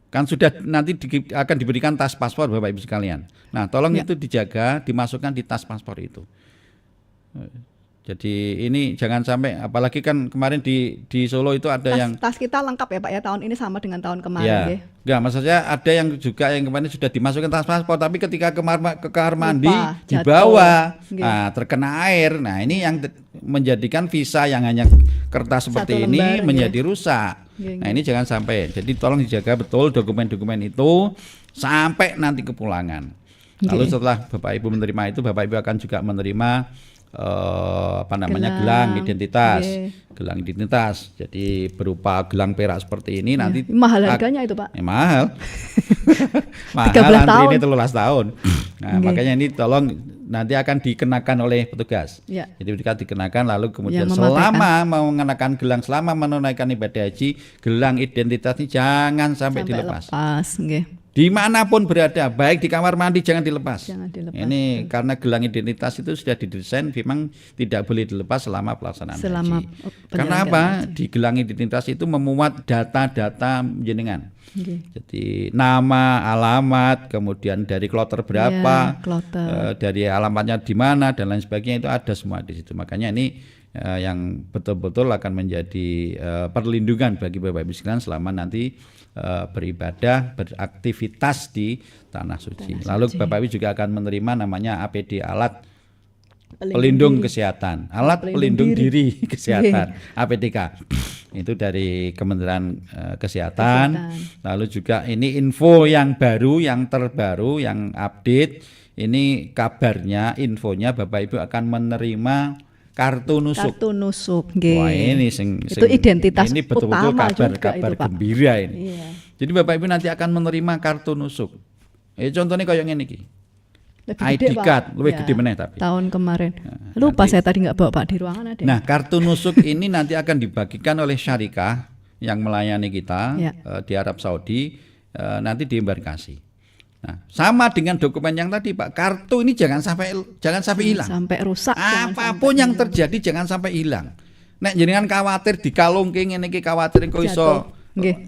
S2: Kan sudah nanti akan diberikan tas paspor Bapak Ibu sekalian. Nah, tolong itu dijaga, dimasukkan di tas paspor itu. Jadi ini jangan sampai, apalagi kan kemarin di Solo itu ada
S1: tas kita lengkap ya Pak ya, tahun ini sama dengan tahun kemarin ya.
S2: Enggak, maksudnya ada yang juga yang kemarin sudah dimasukkan tas paspor, tapi ketika ke kamar mandi dibawa, terkena air. Nah, ini yang menjadikan visa yang hanya kertas seperti ini menjadi rusak. Nah, ini jangan sampai. Jadi tolong dijaga betul dokumen-dokumen itu sampai nanti kepulangan. Lalu setelah Bapak Ibu menerima itu, Bapak Ibu akan juga menerima gelang identitas. Gelang identitas. Jadi berupa gelang perak seperti ini nanti
S1: mahal harganya itu Pak.
S2: Mahal. Mahal, antri ini 13 tahun. Nah, makanya ini tolong nanti akan dikenakan oleh petugas. Jadi ketika dikenakan lalu kemudian selama mau mengenakan gelang, selama menunaikan ibadah haji, gelang identitas ini jangan sampai dilepas. Dimanapun berada, baik di kamar mandi jangan dilepas. Ini karena gelang identitas itu sudah didesain memang tidak boleh dilepas selama pelaksanaan haji. Karena apa? Di gelang identitas itu memuat data-data jenengan. Jadi nama, alamat, kemudian dari kloter berapa, dari alamatnya di mana dan lain sebagainya itu ada semua di situ. Makanya ini yang betul-betul akan menjadi perlindungan bagi Bapak Ibu sekalian selama nanti beribadah, beraktivitas di tanah suci. Lalu Bapak Ibu juga akan menerima namanya APD, alat pelindung kesehatan, alat pelindung diri kesehatan, APDK. Itu dari Kementerian Kesehatan. Lalu juga ini info yang baru, yang terbaru, yang update. Ini kabarnya, infonya Bapak Ibu akan menerima kartu nusuk. Wah, ini itu
S1: identitas
S2: ini betul-betul kabar gembira ini. Jadi Bapak Ibu nanti akan menerima kartu nusuk. Contohnya kayak ngene iki. ID card, lebih gede meneh tapi.
S1: Tahun kemarin. Lupa saya tadi nggak bawa Pak di ruangan ada.
S2: Nah, kartu nusuk ini nanti akan dibagikan oleh syarikah yang melayani kita di Arab Saudi, nanti di embarkasi. Nah, sama dengan dokumen yang tadi Pak, kartu ini jangan sampai hilang. Sampai rusak. Apapun yang terjadi jangan sampai hilang. Nek jenengan khawatir dikalungke ngene iki, khawatir kok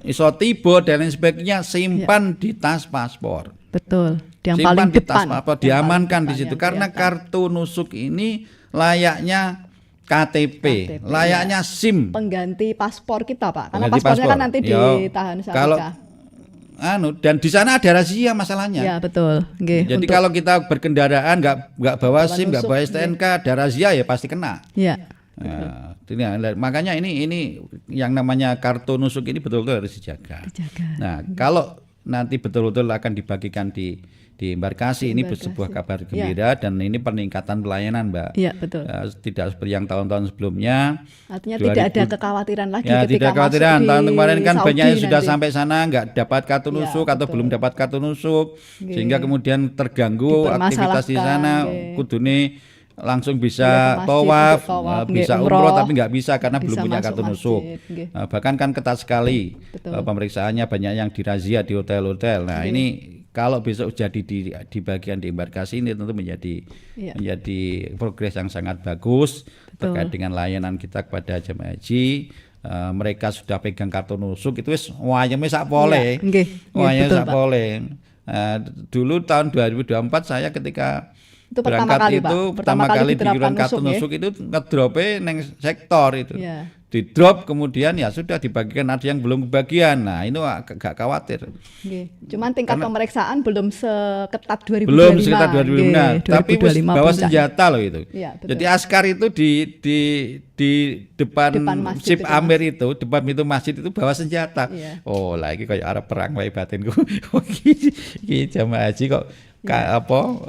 S2: iso tiba dan lain sebagainya, simpan di tas paspor.
S1: Betul.
S2: Yang paling depan. Tas paspor diamankan di situ karena kartu nusuk ini layaknya KTP, layaknya SIM.
S1: Pengganti paspor kita Pak. Karena paspornya kan nanti ditahan syarikah.
S2: Dan di sana ada rahasia masalahnya.
S1: Ya betul.
S2: Jadi kalau kita berkendaraan nggak bawa SIM, nggak bawa STNK, ada rahasia ya pasti kena. Makanya ini yang namanya kartu nusuk ini betul-betul harus dijaga. Nah, kalau nanti betul-betul akan dibagikan di embarkasi, ini sebuah kabar gembira dan ini peningkatan pelayanan, Mbak.
S1: Iya, betul.
S2: Tidak seperti yang tahun-tahun sebelumnya.
S1: Artinya tidak ada kekhawatiran lagi
S2: ketika tidak kekhawatiran. Tahun kemarin kan
S1: Saudi
S2: banyak yang sudah sampai sana nggak dapat kartu nusuk atau belum dapat kartu nusuk, sehingga kemudian terganggu aktivitas di sana. Kudune langsung bisa tawaf, bisa umroh tapi nggak bisa karena belum punya kartu nusuk. Bahkan kan ketat sekali pemeriksaannya, banyak yang dirazia di hotel-hotel. Nah, ini kalau besok jadi di bagian di embarkasi ini tentu menjadi progres yang sangat bagus terkait dengan layanan kita kepada jemaah haji. Mereka sudah pegang kartu nusuk itu wis wayeme sak pole. Wayeme sak pole. Dulu tahun 2024 saya ketika
S1: itu
S2: berangkat pertama kali diberikan kartu nusuk itu ngedrope neng sektor itu. Di drop kemudian ya sudah dibagikan, ada yang belum kebagian. Nah, itu agak khawatir.
S1: Cuman tingkat pemeriksaan belum seketat 2025.
S2: Belum seketat 2025. Tapi bawa senjata loh itu. Jadi askar itu di depan Sip Amir itu, depan pintu masjid itu bawa senjata. Oh, lagi kayak arep perang wae batinku. Iki jamaah haji kok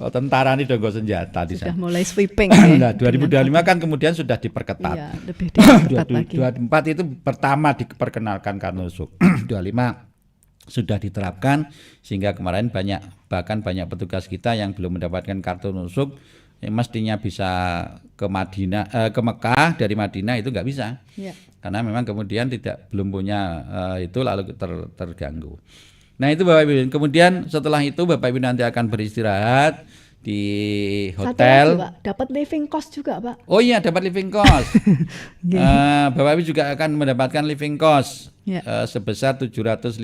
S2: tentara ini udah nggak senjata di sana.
S1: Sudah mulai sweeping.
S2: Nah, 2025 kan kemudian sudah diperketat.
S1: Lebih diperketat lagi.
S2: 24 itu pertama diperkenalkan kartu nusuk. 25 sudah diterapkan, sehingga kemarin bahkan banyak petugas kita yang belum mendapatkan kartu nusuk mestinya bisa ke ke Mekah, dari Madinah itu nggak bisa, karena memang kemudian belum punya itu, lalu terganggu. Nah itu Bapak Ibu. Kemudian setelah itu Bapak Ibu nanti akan beristirahat di hotel.
S1: Satu lagi, Pak, dapat living cost juga, Pak.
S2: Oh iya, dapat living cost. Bapak Ibu juga akan mendapatkan living cost sebesar 750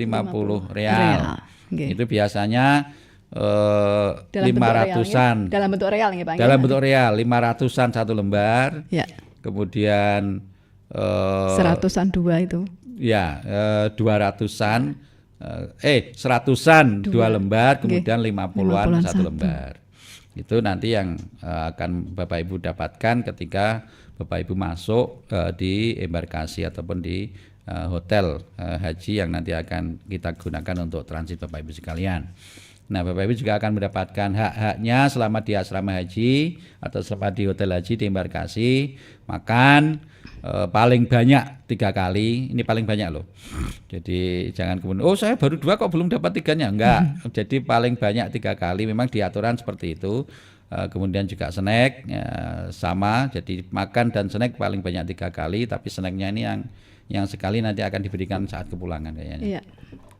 S2: real. Itu biasanya 500-an.
S1: Dalam bentuk real ya, Pak.
S2: Dalam bentuk real, 500-an satu lembar. Kemudian
S1: 100-an dua itu.
S2: Ya, 200-an 100-an dua lembar, kemudian 50-an satu lembar. Itu nanti yang akan Bapak Ibu dapatkan ketika Bapak Ibu masuk di embarkasi ataupun di hotel haji yang nanti akan kita gunakan untuk transit Bapak Ibu sekalian. Nah, Bapak Ibu juga akan mendapatkan hak-haknya selama di asrama haji atau selama di hotel haji di embarkasi. Makan paling banyak 3 kali, ini paling banyak loh. Jadi jangan kemudian, oh saya baru 2 kok belum dapat 3-nya, enggak. Jadi paling banyak 3 kali, memang diaturan seperti itu. Kemudian juga snack sama, jadi makan dan snack paling banyak 3 kali, tapi snacknya ini yang sekali nanti akan diberikan saat kepulangan kayaknya.
S1: Iya.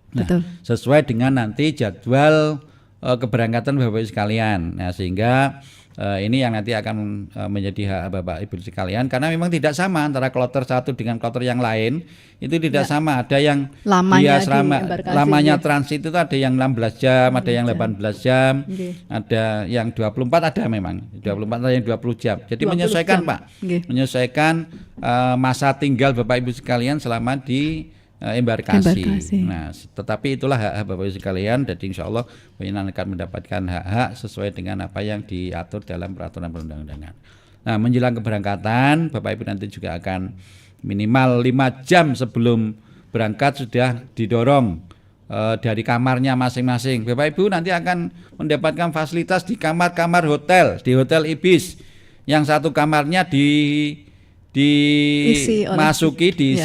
S2: Nah,
S1: betul.
S2: Sesuai dengan nanti jadwal keberangkatan Bapak Ibu sekalian. Nah, sehingga ini yang nanti akan menjadi hak Bapak Ibu sekalian, karena memang tidak sama antara kloter satu dengan kloter yang lain, itu tidak sama. Ada yang
S1: lamanya
S2: lamanya transit itu ada yang 16 jam, ada yang 18 jam, ada yang 24, ada memang 24, ada yang 20 jam. Jadi menyesuaikan jam. Pak, menyesuaikan masa tinggal Bapak Ibu sekalian selama di embarkasi. Nah, tetapi itulah hak Bapak Ibu sekalian, jadi insya Allah penyelenggara akan mendapatkan hak-hak sesuai dengan apa yang diatur dalam peraturan perundang-undangan. Nah, menjelang keberangkatan Bapak Ibu nanti juga akan minimal 5 jam sebelum berangkat sudah didorong dari kamarnya masing-masing. Bapak Ibu nanti akan mendapatkan fasilitas di kamar-kamar hotel, di Hotel Ibis, yang satu kamarnya diisi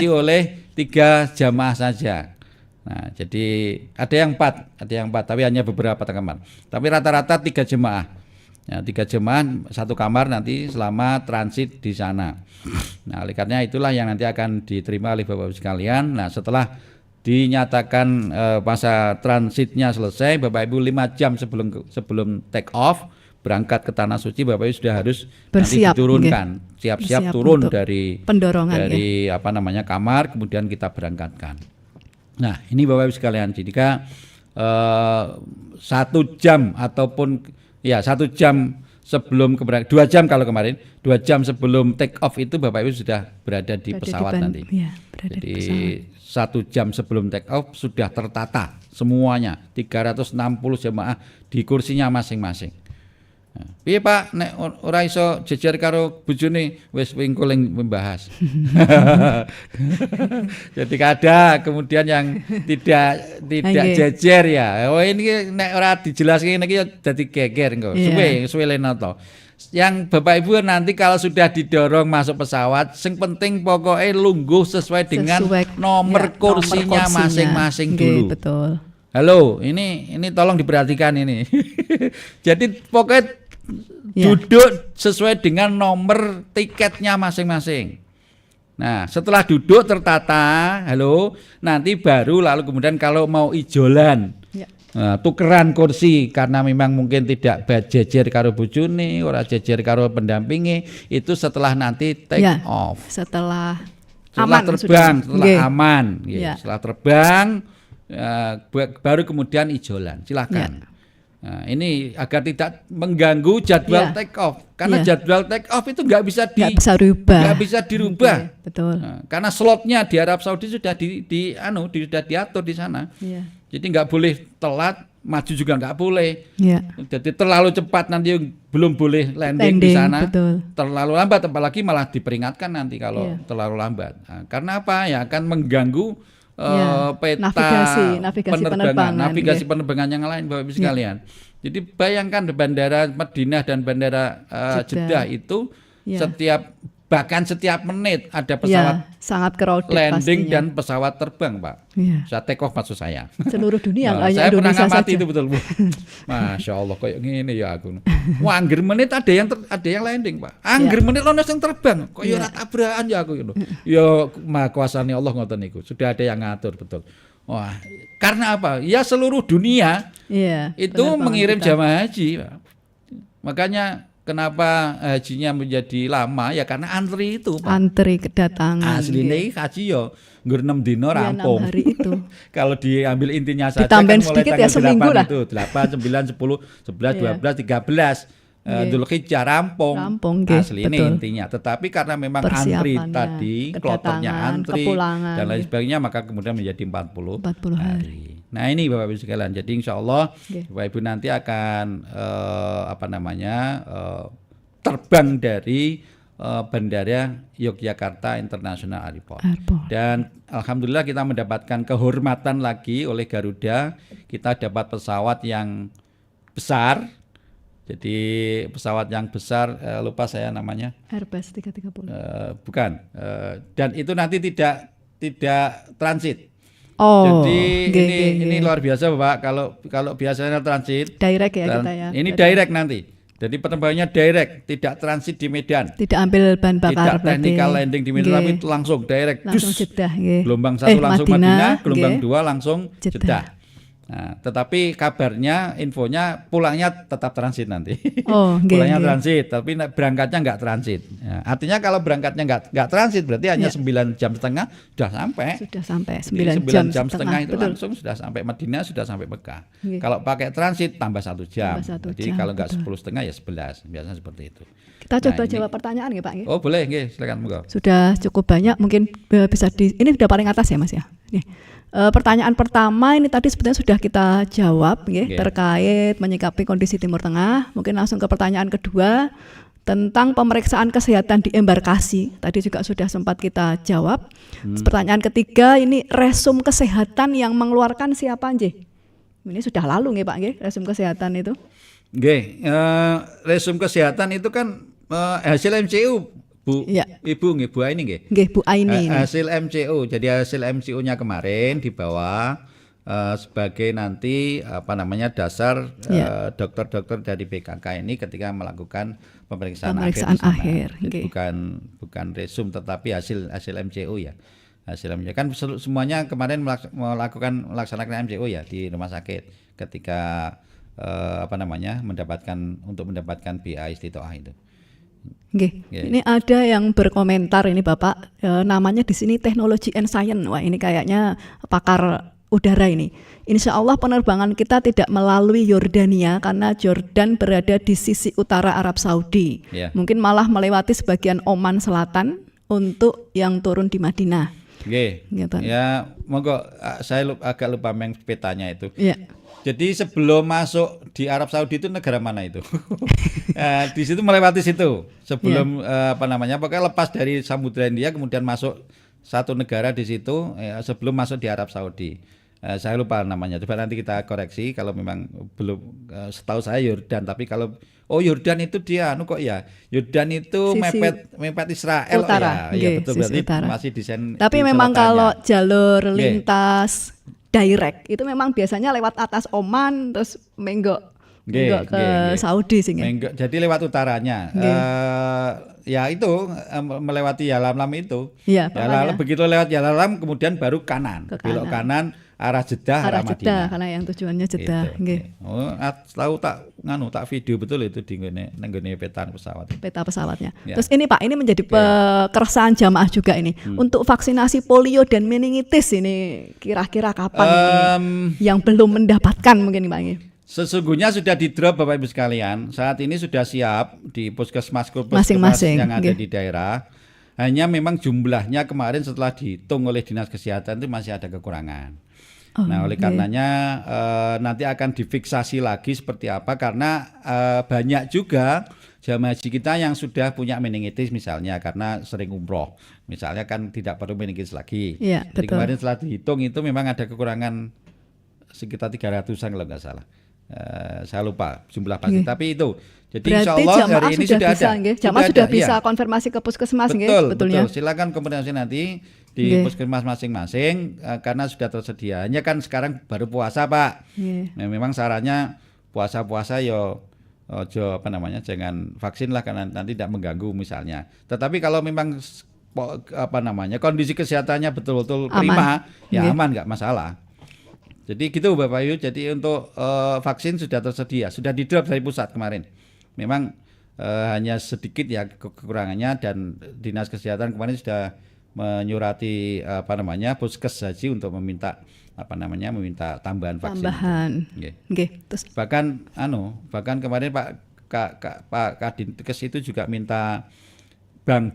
S2: oleh 3 jamaah saja. Nah, jadi ada yang 4, tapi hanya beberapa kamar. Tapi rata-rata 3 jemaah. Ya, 3 jemaah satu kamar nanti selama transit di sana. Nah, oleh karena itulah yang nanti akan diterima oleh Bapak Ibu sekalian. Nah, setelah dinyatakan masa transitnya selesai, Bapak Ibu 5 jam sebelum take off berangkat ke tanah suci, Bapak Ibu sudah harus bersiap, nanti diturunkan, siap-siap turun dari kamar, kemudian kita berangkatkan. Nah, ini Bapak Ibu sekalian, jika 1 jam ataupun 1 jam sebelum 2 jam kalau kemarin, 2 jam sebelum take off itu Bapak Ibu sudah berada di pesawat nanti. Jadi 1 jam sebelum take off sudah tertata semuanya, 360 jemaah di kursinya masing-masing. Piye Pak, nek ora iso jejer karo bojone, wis wingkul membahas. Jadi ada kemudian yang tidak jejer ya. Oh ini nek ora dijelaske ngene iki ya dadi geger engko. Suwe lenoto. Yang Bapak Ibu nanti kalau sudah didorong masuk pesawat, sing penting pokoknya lungguh sesuai dengan nomor kursinya masing-masing dulu.
S1: Betul.
S2: Halo, ini tolong diperhatikan ini. Jadi pokoknya duduk sesuai dengan nomor tiketnya masing-masing. Nah, setelah duduk tertata, nanti baru lalu kemudian kalau mau ijolan, tukeran kursi karena memang mungkin tidak jejer karo bojone, ora jejer karo pendampingi, itu setelah nanti take off. Setelah terbang, aman, setelah terbang baru kemudian ijolan. Silakan. Nah, ini agar tidak mengganggu jadwal take off, karena jadwal take off itu nggak bisa dirubah.
S1: Betul.
S2: Nah, karena slotnya di Arab Saudi sudah sudah diatur di sana. Jadi nggak boleh telat, maju juga nggak boleh. Jadi terlalu cepat nanti belum boleh landing di sana. Betul. Terlalu lambat apalagi malah diperingatkan nanti kalau terlalu lambat. Nah, karena apa? Ya akan mengganggu peta navigasi penerbangan yang lain Bapak Ibu sekalian. Jadi bayangkan di bandara Madinah dan bandara Jeddah itu setiap bahkan setiap menit ada
S1: Ya,
S2: pesawat
S1: sangat crowded
S2: landing
S1: pastinya.
S2: dan pesawat terbang, Pak.
S1: Ya.
S2: Saya take off maksud saya.
S1: Seluruh dunia,
S2: Nah,
S1: nggak hanya
S2: saya pernah
S1: Indonesia
S2: ngamati
S1: saja.
S2: itu betul, Bu. Masya Allah kayak gini ya aku. Wah, angger menit ada yang landing, Pak. Angger menit lono yang terbang. Kok ya ora tabrakan ya aku gitu. Ya maha kuasane Allah ngoten niku. Sudah ada yang ngatur betul. Wah, karena apa? Ya seluruh dunia
S1: Iya,
S2: itu
S1: penerbangan
S2: mengirim
S1: kita.
S2: jamaah haji, Pak. Makanya kenapa hajinya menjadi lama ya karena antri itu, Pak.
S1: Antri kedatangan.
S2: Asline haji yo nggur 6 dino
S1: Iya, 6
S2: rampung.
S1: hari itu.
S2: Kalau diambil intinya saja
S1: Ditambahin
S2: kan mulai
S1: sedikit ya,
S2: tanggal
S1: seminggu
S2: 8
S1: lah.
S2: itu 8, 9, 10, 11, 12, 13 Dzulhijjah rampung.
S1: Rampung, nggih,
S2: Asli ini
S1: betul.
S2: intinya. Tetapi karena memang antri
S1: Persiapannya,
S2: tadi, kloternya
S1: kedatangan,
S2: antri
S1: kepulangan,
S2: dan lain
S1: nggih.
S2: sebagainya maka kemudian menjadi 40
S1: 40 hari.
S2: hari. Nah ini Bapak Ibu sekalian. Jadi insya Allah
S1: Nggih.
S2: Bapak Ibu nanti akan terbang dari Bandara Yogyakarta International Airport.
S1: Airport.
S2: Dan alhamdulillah kita mendapatkan kehormatan lagi oleh Garuda. Kita dapat pesawat yang besar. Jadi pesawat yang besar, lupa saya namanya.
S1: Airbus 330.
S2: Bukan. Dan itu nanti tidak transit.
S1: Oh,
S2: Jadi
S1: nggih,
S2: ini
S1: nggih.
S2: luar biasa, Pak. Kalau biasanya transit,
S1: Direct ya kita ya.
S2: ini direct nanti. Jadi penerbangannya direct, tidak transit di Medan.
S1: Tidak ambil bahan bakar
S2: Tidak technical landing di Medan,
S1: Nggih.
S2: tapi langsung direct.
S1: Langsung
S2: Dus.
S1: Jeddah nggih.
S2: Gelombang 1 langsung Madinah, gelombang
S1: nggih.
S2: 2 langsung
S1: Jeddah.
S2: Jeddah. Nah, tetapi kabarnya, infonya pulangnya tetap transit nanti.
S1: Oh, nggih,
S2: Pulangnya
S1: nggih.
S2: transit, tapi berangkatnya nggak transit. Ya, artinya kalau berangkatnya nggak transit berarti hanya 9,5 jam sudah sampai.
S1: Sudah sampai
S2: Jadi
S1: 9
S2: jam setengah itu
S1: betul.
S2: langsung sudah sampai Madinah, sudah sampai Mekah.
S1: Nggih.
S2: Kalau pakai transit tambah 1 jam.
S1: Tambah 1
S2: Jadi
S1: jam,
S2: kalau nggak
S1: betul.
S2: 10,5 ya 11. Biasanya seperti itu.
S1: Kita
S2: Nah,
S1: coba
S2: ini-
S1: jawab pertanyaan ya Pak nggih.
S2: Oh boleh, nggih, silakan monggo.
S1: Sudah cukup banyak, mungkin bisa ini sudah paling atas ya Mas ya. Nih. Pertanyaan pertama ini tadi sebetulnya sudah kita jawab nggih,
S2: Oke.
S1: terkait menyikapi kondisi Timur Tengah. Mungkin langsung ke pertanyaan kedua tentang pemeriksaan kesehatan di embarkasi. Tadi juga sudah sempat kita jawab. Pertanyaan ketiga ini resum kesehatan yang mengeluarkan siapa nggih? Ini sudah lalu nggih Pak nggih, resum kesehatan itu.
S2: Nggih, resum kesehatan itu kan hasil MCU, Bu.
S1: Iya.
S2: Ibu nggih, Bu Aini nggih.
S1: Nggih Bu Aini ini.
S2: Hasil MCU. Jadi hasil MCU-nya kemarin dibawa sebagai nanti dasar
S1: Iya.
S2: dokter-dokter dari BKK ini ketika melakukan pemeriksaan
S1: Pemeriksaan
S2: akhir.
S1: akhir,
S2: di sana. Jadi
S1: nggih.
S2: bukan resum tetapi hasil MCU ya. Hasil MCU kan semuanya kemarin melaksanakan MCU ya di rumah sakit ketika mendapatkan BA Istitoah itu.
S1: Nggih.
S2: Nggih.
S1: Ini ada yang berkomentar ini Bapak, namanya di sini Technology and Science. Wah, ini kayaknya pakar udara ini. Insya Allah penerbangan kita tidak melalui Yordania karena Jordan berada di sisi utara Arab Saudi.
S2: Ya.
S1: Mungkin malah melewati sebagian Oman Selatan untuk yang turun di Madinah.
S2: Oke.
S1: Gitu.
S2: Ya, monggo saya agak lupa petanya itu.
S1: Iya.
S2: Jadi sebelum masuk di Arab Saudi itu negara mana itu? Di situ melewati situ. Sebelum pokoknya lepas dari Samudra India kemudian masuk satu negara di situ sebelum masuk di Arab Saudi. Saya lupa namanya. Coba nanti kita koreksi kalau memang belum setahu saya Yordan, tapi kalau Yordan itu dia Yordan itu
S1: Sisi
S2: mepet Israel.
S1: utara,
S2: Oh ya
S1: nggih,
S2: betul
S1: sisi
S2: berarti
S1: utara.
S2: masih desain.
S1: Tapi
S2: di
S1: memang
S2: selatannya.
S1: kalau jalur
S2: Nggih.
S1: lintas direct itu memang biasanya lewat atas Oman terus menggok
S2: Nggih,
S1: ke
S2: nggih.
S1: Saudi sih nggih.
S2: Jadi lewat utaranya.
S1: Nggih.
S2: Ya itu melewati Yalamlam itu.
S1: Iya,
S2: Yalamlam
S1: makanya
S2: begitu lewat Yalamlam kemudian baru kanan.
S1: Ke
S2: Belok kanan arah Jeddah,
S1: arah
S2: arah
S1: Jeddah
S2: Madinah.
S1: karena yang tujuannya Jeddah
S2: Gitu,
S1: nggih.
S2: Oh, tahu tak video betul itu di nggone peta pesawat.
S1: Peta pesawatnya.
S2: Ya.
S1: Terus ini Pak, ini menjadi keresahan jamaah juga ini. Untuk vaksinasi polio dan meningitis ini kira-kira kapan ini yang belum mendapatkan mungkin Pak ini?
S2: Sesungguhnya sudah di drop Bapak Ibu sekalian. Saat ini sudah siap di puskesmas
S1: Masing-masing,
S2: yang ada
S1: nggih.
S2: di daerah. Hanya memang jumlahnya kemarin setelah dihitung oleh Dinas Kesehatan itu masih ada kekurangan.
S1: Oh,
S2: Nah, oleh
S1: nggih.
S2: karenanya nanti akan difiksasi lagi seperti apa karena banyak juga jamaah haji kita yang sudah punya meningitis misalnya karena sering umroh. Misalnya kan tidak perlu meningitis lagi.
S1: Iya,
S2: Jadi
S1: betul.
S2: kemarin setelah dihitung itu memang ada kekurangan sekitar 300-an kalau nggak salah. Saya lupa jumlah pasti,
S1: Nggih.
S2: tapi itu. Jadi
S1: Berarti
S2: insya Allah
S1: jamaah
S2: hari ini
S1: sudah
S2: sudah
S1: bisa,
S2: ada.
S1: nggih. Jamaah sudah
S2: ada,
S1: bisa
S2: iya.
S1: konfirmasi ke puskesmas, nggih,
S2: Betul,
S1: sebetulnya.
S2: betul. Silakan komunikasi nanti di
S1: Nggih.
S2: puskesmas masing-masing karena sudah tersedia. Hanya kan sekarang baru puasa, Pak.
S1: Nggih.
S2: Nah, memang sarannya puasa-puasa ojo jangan vaksin lah karena nanti tidak mengganggu misalnya. Tetapi kalau memang kondisi kesehatannya betul-betul prima, ya
S1: Nggih.
S2: aman, nggak masalah. Jadi gitu Bapak Ibu. Jadi untuk vaksin sudah tersedia, sudah di drop dari pusat kemarin. Memang hanya sedikit ya kekurangannya, dan Dinas Kesehatan kemarin sudah menyurati Puskes Haji untuk meminta tambahan vaksin.
S1: Nggih. Terus
S2: Bahkan kemarin Pak Kadinkes itu juga minta bank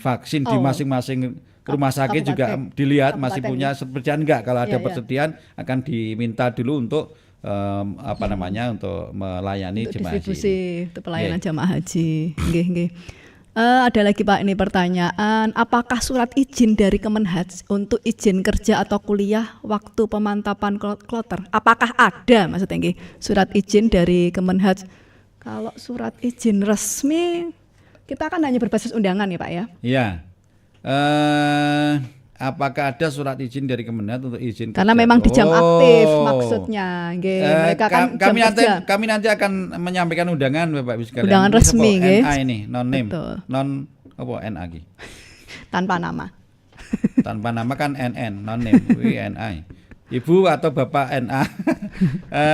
S2: vaksin di masing-masing rumah sakit juga dilihat masih punya persediaan enggak. Kalau ada persediaan akan diminta dulu untuk untuk melayani
S1: untuk
S2: jemaah
S1: distribusi
S2: haji.
S1: untuk pelayanan jamaah haji. Nggih. Ada lagi Pak, ini pertanyaan, apakah surat izin dari Kemenhaj untuk izin kerja atau kuliah waktu pemantapan kloter? Apakah ada maksudnya nggih surat izin dari Kemenhaj? Kalau surat izin resmi kita kan hanya berbasis undangan ya Pak ya.
S2: Iya. Apakah ada surat izin dari Kemenhaj untuk izin
S1: Karena
S2: kerja?
S1: memang di jam aktif maksudnya. Nggih, mereka kan
S2: kami nanti akan menyampaikan undangan Bapak Ibu sekalian.
S1: Undangan resmi nggih.
S2: NA ini, non name.
S1: Betul.
S2: NA iki.
S1: Tanpa nama.
S2: Tanpa nama kan NN, non name, NA. Ibu atau Bapak NA.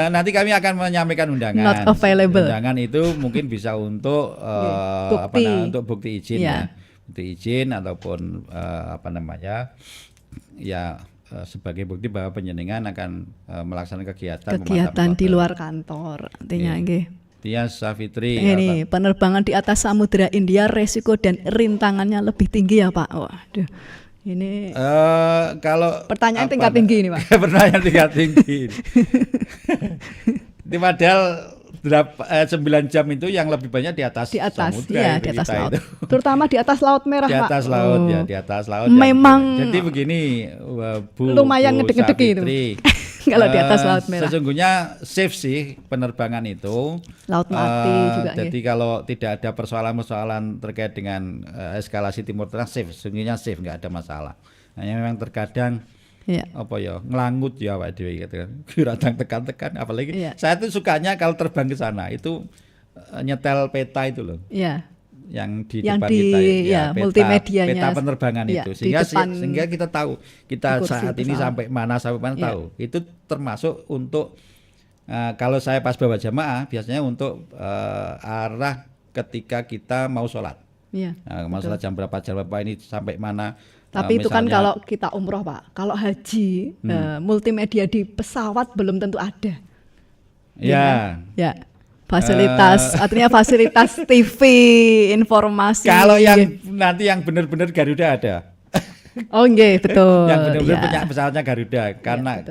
S2: Nanti kami akan menyampaikan undangan.
S1: Not available.
S2: Undangan itu mungkin bisa untuk untuk bukti izin ya. Bukti izin ataupun sebagai bukti bahwa penjenengan akan melaksanakan kegiatan
S1: di luar kantor artinya nggih.
S2: Tias Safitri.
S1: Ini penerbangan di atas Samudra India resiko dan rintangannya lebih tinggi ya Pak. Waduh. Ini
S2: kalau
S1: pertanyaan tingkat tinggi ini Pak.
S2: Pertanyaan tingkat tinggi. Ini padahal 9 jam itu yang lebih banyak di atas samudra,
S1: di atas laut.
S2: Itu.
S1: Terutama di atas Laut Merah,
S2: di atas
S1: Pak.
S2: Laut ya, di atas laut.
S1: Memang
S2: jadi begini, Bu,
S1: lumayan
S2: Bu
S1: ngedek-ngedek itu. Kalau di atas Laut Merah.
S2: Sesungguhnya safe sih penerbangan itu.
S1: Laut mati juga.
S2: Jadi kalau tidak ada persoalan-persoalan terkait dengan eskalasi Timur Tengah, sesungguhnya safe, nggak ada masalah. Hanya memang terkadang ngelangut ya Pak Dewi gitu kan. Radang tekan-tekan apalagi saya tuh sukanya kalau terbang ke sana itu nyetel peta itu loh.
S1: Iya.
S2: Yang di depan kita ya,
S1: multimedianya.
S2: Peta penerbangan itu sehingga kita tahu kita saat ini sampai mana tahu. Itu termasuk untuk kalau saya pas bawa jamaah biasanya untuk arah ketika kita mau sholat.
S1: Iya.
S2: Mau sholat jam berapa ini sampai mana.
S1: Tapi itu kan kalau kita umroh Pak, kalau haji multimedia di pesawat belum tentu ada.
S2: Ya.
S1: Ya. Fasilitas, artinya fasilitas TV, informasi.
S2: Kalau yang nanti yang benar-benar Garuda ada.
S1: Oh nggih, betul.
S2: Yang benar-benar punya pesawatnya Garuda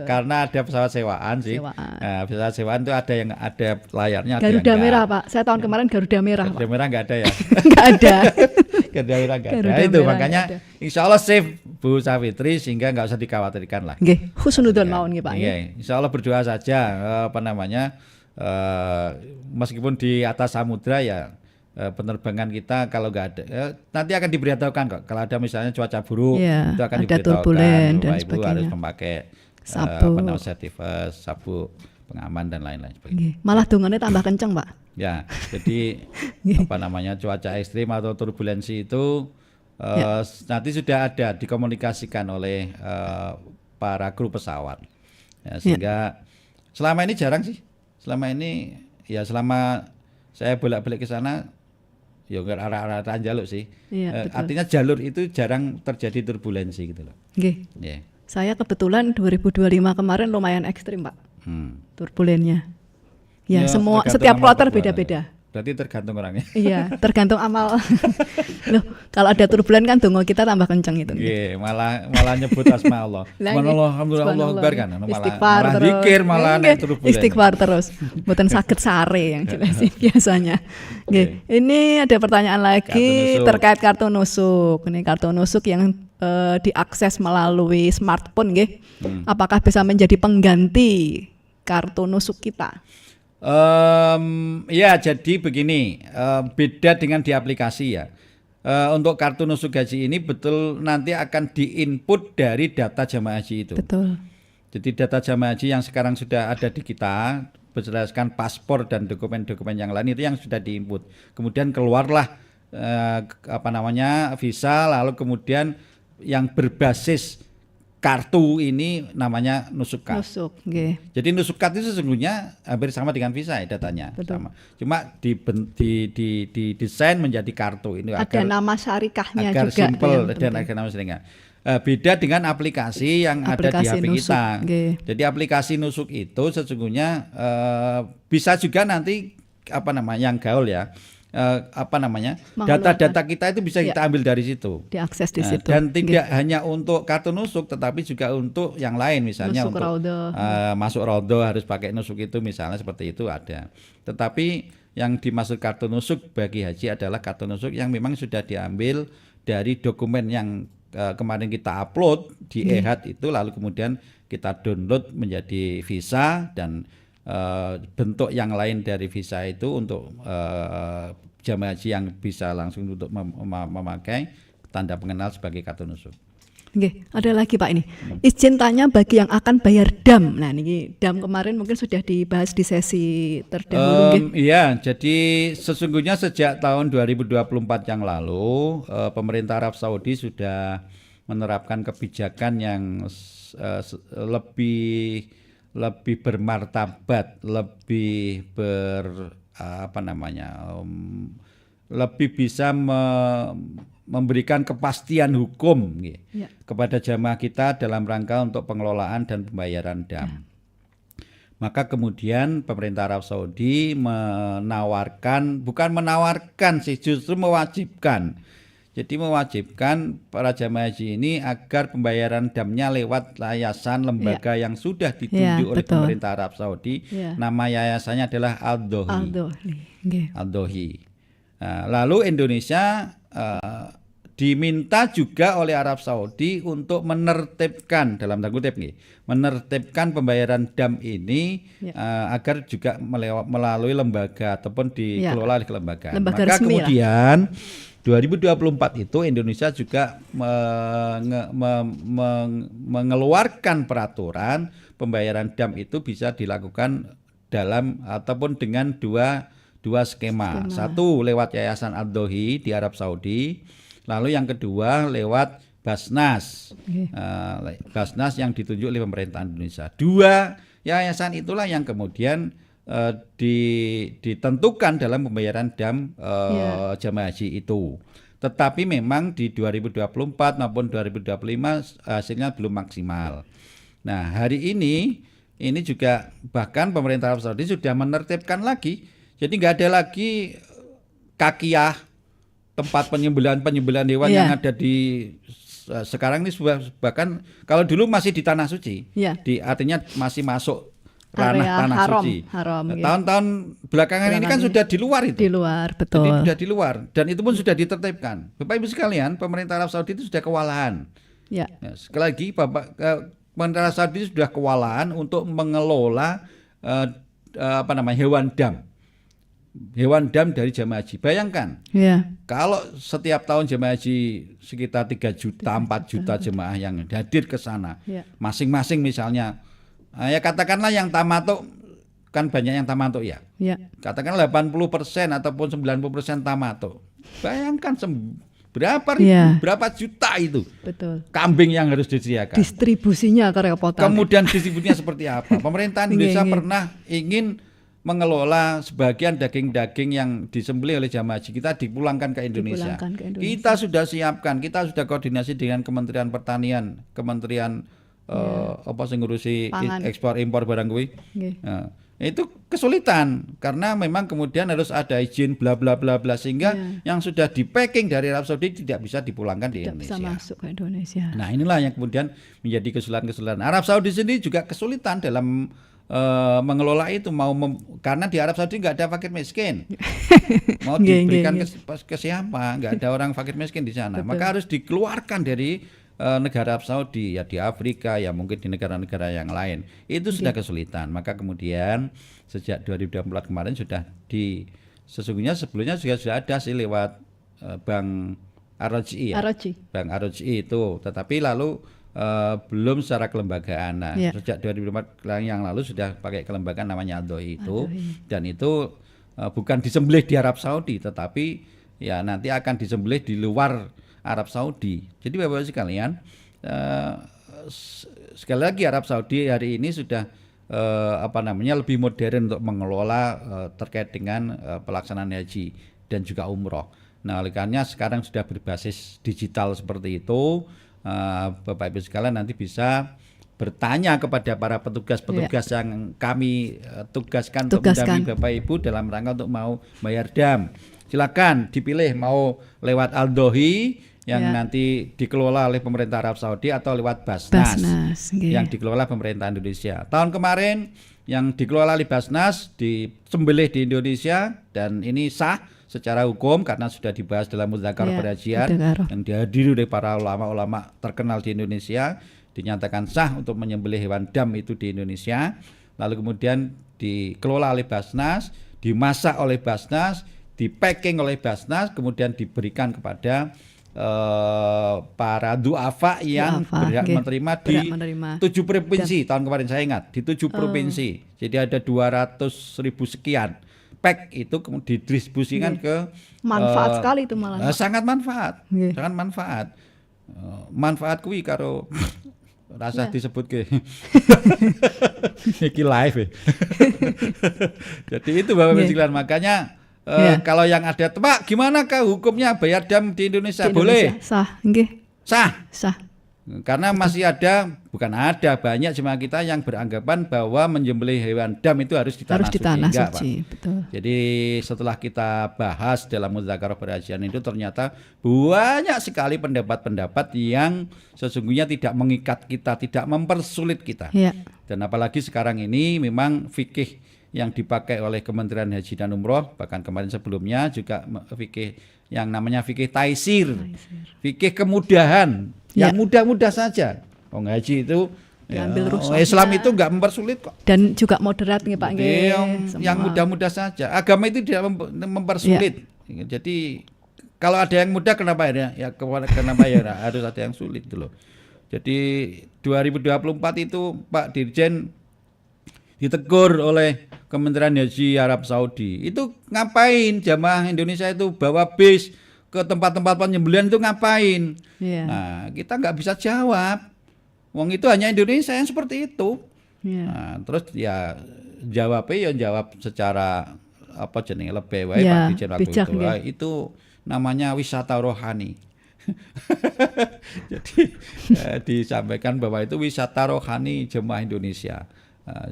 S2: karena ada pesawat sewaan sih. Nah, pesawat sewaan itu ada yang ada layarnya.
S1: Garuda merah Pak. Saya tahun kemarin Garuda merah.
S2: Garuda merah nggak ada ya.
S1: Nggak ada.
S2: Garuda merah nggak ada. Itu makanya Insya Allah safe Bu Safitri sehingga nggak usah dikhawatirkan lah.
S1: Nggih, husnudon mawon nggih Pak.
S2: Insya Allah berdoa saja meskipun di atas samudra ya. Penerbangan kita kalau nggak ada nanti akan diberitahukan kok kalau ada misalnya cuaca buruk itu akan diberitahukan Bapak Ibu harus memakai sertifikat sabuk pengaman dan lain-lain sebagainya.
S1: Malah dongane tambah kenceng Pak.
S2: Ya jadi cuaca ekstrim atau turbulensi itu nanti sudah ada dikomunikasikan oleh para kru pesawat sehingga selama ini jarang sih selama saya bolak-balik ke sana ya arah-arah Jaluk sih. Artinya jalur itu jarang terjadi turbulensi gitu loh.
S1: Nggih. Saya kebetulan 2025 kemarin lumayan ekstrim Pak. Turbulennya. Ya setiap kloter beda-beda.
S2: Berarti tergantung orangnya.
S1: Iya, tergantung amal. Loh, kalau ada turbulen kan dongo kita tambah kenceng itu.
S2: Iya, malah nyebut asma Allah. Subhanallah, alhamdulillah, Allahu akbar kan.
S1: Istighfar
S2: malah zikir, malah turbulen.
S1: Istighfar terus. Mboten saged sare yang jelas sih biasanya. Nggih. Ini ada pertanyaan lagi terkait kartu nusuk. Ini kartu nusuk yang diakses melalui smartphone nggih. Apakah bisa menjadi pengganti kartu nusuk kita?
S2: Ya, jadi begini, beda dengan di aplikasi ya. Untuk kartu nusuk haji ini betul nanti akan diinput dari data jamaah haji itu.
S1: Betul.
S2: Jadi data jamaah haji yang sekarang sudah ada di kita, berdasarkan paspor dan dokumen-dokumen yang lain itu yang sudah diinput. Kemudian keluarlah visa, lalu kemudian yang berbasis kartu ini namanya nusukat.
S1: Nusuk, okay.
S2: Jadi nusukat itu sesungguhnya hampir sama dengan visa ya datanya.
S1: Betul.
S2: Sama. Cuma didesain menjadi kartu ini
S1: ada
S2: agar
S1: nama syarikahnya
S2: agar
S1: juga.
S2: simple dan agar nama syarikah. Beda dengan aplikasi yang ada di HP
S1: nusuk,
S2: kita.
S1: okay.
S2: Jadi aplikasi nusuk itu sesungguhnya bisa juga nanti yang gaul ya. Data-data kita itu bisa kita ambil dari situ,
S1: diakses di situ,
S2: dan tidak hanya untuk kartu nusuk tetapi juga untuk yang lain, misalnya
S1: nusuk
S2: untuk masuk raudhah harus pakai nusuk itu misalnya, seperti itu ada. Tetapi yang dimaksud kartu nusuk bagi haji adalah kartu nusuk yang memang sudah diambil dari dokumen yang kemarin kita upload di eHAD itu, lalu kemudian kita download menjadi visa, dan bentuk yang lain dari visa itu untuk jamaah haji yang bisa langsung untuk memakai tanda pengenal sebagai kartu nusuk.
S1: Oke, ada lagi Pak ini. Izin tanya bagi yang akan bayar dam. Nah, ini dam kemarin mungkin sudah dibahas di sesi terdahulu.
S2: Iya, jadi sesungguhnya sejak tahun 2024 yang lalu pemerintah Arab Saudi sudah menerapkan kebijakan yang lebih bermartabat, lebih lebih bisa memberikan kepastian hukum kepada jamaah kita dalam rangka untuk pengelolaan dan pembayaran dam. Maka kemudian pemerintah Arab Saudi justru mewajibkan. Jadi mewajibkan para jamaah haji ini agar pembayaran damnya lewat yayasan lembaga yang sudah ditunjuk oleh pemerintah Arab Saudi. Nama yayasannya adalah Al-Dohi. Nah, lalu Indonesia diminta juga oleh Arab Saudi untuk menertibkan, dalam tanda kutip menertibkan pembayaran dam ini agar juga melalui lembaga ataupun dikelola oleh kelembagaan. Maka kemudian 2024 itu Indonesia juga mengeluarkan peraturan pembayaran dam itu bisa dilakukan dalam ataupun dengan dua skema. Satu lewat Yayasan Al-Dohi di Arab Saudi, lalu yang kedua lewat Basnas. Basnas yang ditunjuk oleh pemerintah Indonesia. Dua yayasan itulah yang kemudian ditentukan dalam pembayaran dam jamaah haji itu. Tetapi memang di 2024 maupun 2025 hasilnya belum maksimal. Nah, hari ini juga bahkan pemerintah Arab Saudi sudah menertibkan lagi. Jadi nggak ada lagi kakiyah, tempat penyembelihan hewan yang ada di sekarang ini, bahkan kalau dulu masih di tanah suci, artinya masih masuk ranah tanah suci. Tahun-tahun belakangan ini kan sudah di luar itu.
S1: Di luar, betul.
S2: Jadi sudah di luar, dan itu pun sudah ditertibkan. Bapak Ibu sekalian, pemerintah Arab Saudi itu sudah kewalahan. Ya, sekali lagi, pemerintah Arab Saudi sudah kewalahan untuk mengelola hewan dam dari jamaah haji. Bayangkan, kalau setiap tahun jamaah haji sekitar 3 juta, 4 juta jemaah yang hadir ke sana, masing-masing misalnya, ya katakanlah yang tamatuk, kan banyak yang tamatuk ya. Katakanlah 80% ataupun 90% tamatuk. Bayangkan berapa juta itu. Betul. Kambing yang harus disediakan.
S1: Distribusinya kerepotan.
S2: Kemudian distribusinya seperti apa? Pemerintah Indonesia pernah ingin mengelola sebagian daging-daging yang disembelih oleh jamaah haji kita dipulangkan ke Indonesia. Kita sudah siapkan, kita sudah koordinasi dengan Kementerian Pertanian, Kementerian ngurusi ekspor impor barang kuwi. Nah, itu kesulitan karena memang kemudian harus ada izin bla bla bla bla, sehingga yang sudah di packing dari Arab Saudi tidak bisa dipulangkan di Indonesia.
S1: Bisa masuk ke Indonesia. Nah,
S2: inilah yang kemudian menjadi kesulitan. Arab Saudi sendiri juga kesulitan dalam mengelola itu, karena di Arab Saudi nggak ada fakir miskin. Mau diberikan ke siapa? Nggak ada orang fakir miskin di sana. Betul. Maka harus dikeluarkan dari negara Arab Saudi, ya di Afrika, ya mungkin di negara-negara yang lain. Itu sudah kesulitan. Maka kemudian sejak 2024 kemarin sesungguhnya sebelumnya juga sudah ada sih lewat Bank RRCI ya. Bank RRCI itu, tetapi lalu belum secara kelembagaan. Nah, sejak 2024 yang lalu sudah pakai kelembagaan namanya Al-Dawhi itu. Dan itu bukan disembelih di Arab Saudi, tetapi ya nanti akan disembelih di luar Arab Saudi. Jadi Bapak sekalian, sekali lagi Arab Saudi hari ini sudah lebih modern untuk mengelola terkait dengan pelaksanaan haji dan juga umroh. Nah, oleh karena sekarang sudah berbasis digital seperti itu, Bapak Ibu sekalian nanti bisa bertanya kepada para petugas-petugas yang kami tugaskan untuk mendampingi Bapak Ibu dalam rangka untuk mau bayar dam. Silakan dipilih mau lewat Al-Dawhi yang nanti dikelola oleh pemerintah Arab Saudi atau lewat Basnas yang dikelola pemerintah Indonesia. Tahun kemarin yang dikelola oleh Basnas disembelih di Indonesia dan ini sah secara hukum karena sudah dibahas dalam Mudzakarah Perhajian yang dihadiri oleh para ulama-ulama terkenal di Indonesia, dinyatakan sah untuk menyembelih hewan dam itu di Indonesia. Lalu kemudian dikelola oleh Basnas, dimasak oleh Basnas, di-packing oleh Basnas, kemudian diberikan kepada para duafa yang berhak menerima di 7 provinsi. Tahun kemarin saya ingat di 7 provinsi. Jadi ada 200.000 sekian pack itu kemudian didistribusikan ke
S3: manfaat sekali itu malah.
S2: Sangat manfaat. Sangat manfaat. Manfaat kuwi karo rasa disebut ke iki live ya. Jadi itu Bapak sekalian, makanya kalau yang ada Pak, gimana kah hukumnya bayar dam di Indonesia? Boleh.
S3: Sah, nggih.
S2: Sah. Karena masih banyak jemaah kita yang beranggapan bahwa menyembelih hewan dam itu harus di tanah suci. Betul. Jadi setelah kita bahas dalam Mudzakarah Perhajian itu ternyata banyak sekali pendapat-pendapat yang sesungguhnya tidak mengikat kita, tidak mempersulit kita. Dan apalagi sekarang ini memang fikih yang dipakai oleh Kementerian Haji dan Umroh, bahkan kemarin sebelumnya juga fikih yang namanya fikih taisir. Fikih kemudahan, yang mudah-mudah saja. Haji itu Islam itu enggak mempersulit kok.
S3: Dan juga moderat nih Pak nggih.
S2: Yang mudah-mudah saja. Agama itu tidak mempersulit. Jadi kalau ada yang mudah kenapa harus ada yang sulit gitu loh. Jadi 2024 itu Pak Dirjen ditegur oleh Kementerian Haji Arab Saudi. Itu ngapain jamaah Indonesia itu bawa bis ke tempat-tempat penyembelihan itu ngapain? Nah, kita nggak bisa jawab. Wong itu hanya Indonesia yang seperti itu. Nah, terus ya jawab secara lebih wae Pak Dirjen waktu itu namanya wisata rohani. Jadi disampaikan bahwa itu wisata rohani jemaah Indonesia.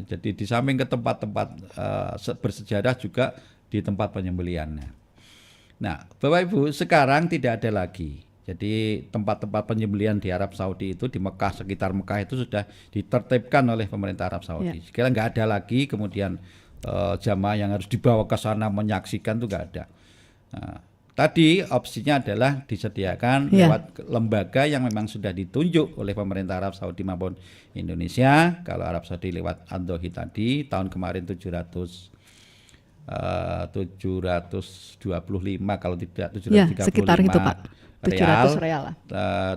S2: Jadi di samping ke tempat-tempat bersejarah juga di tempat penyembelihannya. Nah, Bapak Ibu, sekarang tidak ada lagi. Jadi tempat-tempat penyembelihan di Arab Saudi itu di Mekah, sekitar Mekah itu sudah ditertibkan oleh pemerintah Arab Saudi. Sekarang nggak ada lagi kemudian jamaah yang harus dibawa ke sana menyaksikan itu nggak ada. Nah, tadi opsinya adalah disediakan lewat lembaga yang memang sudah ditunjuk oleh pemerintah Arab Saudi maupun Indonesia. Kalau Arab Saudi lewat Al-Dawhi tadi tahun kemarin 725 kalau tidak 735
S3: sekitar itu Pak. 700 real lah.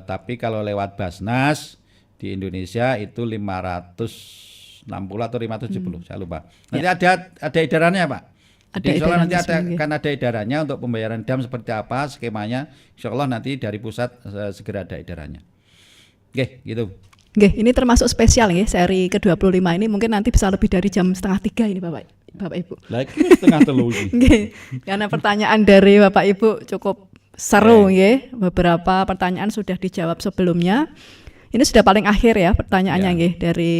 S2: Tapi kalau lewat Basnas di Indonesia itu 560 atau 570 saya lupa. Nanti ada edarannya Pak. Insya Allah nanti akan ada edarannya untuk pembayaran dam seperti apa skemanya. Insya Allah nanti dari pusat segera ada edarannya. Oke, gitu.
S3: Oke, ini termasuk spesial ya seri ke-25 ini mungkin nanti bisa lebih dari jam 2:30 ini Bapak Ibu.
S2: Setengah telu.
S3: Karena pertanyaan dari Bapak Ibu cukup seru ya. Beberapa pertanyaan sudah dijawab sebelumnya. Ini sudah paling akhir ya pertanyaannya nggih dari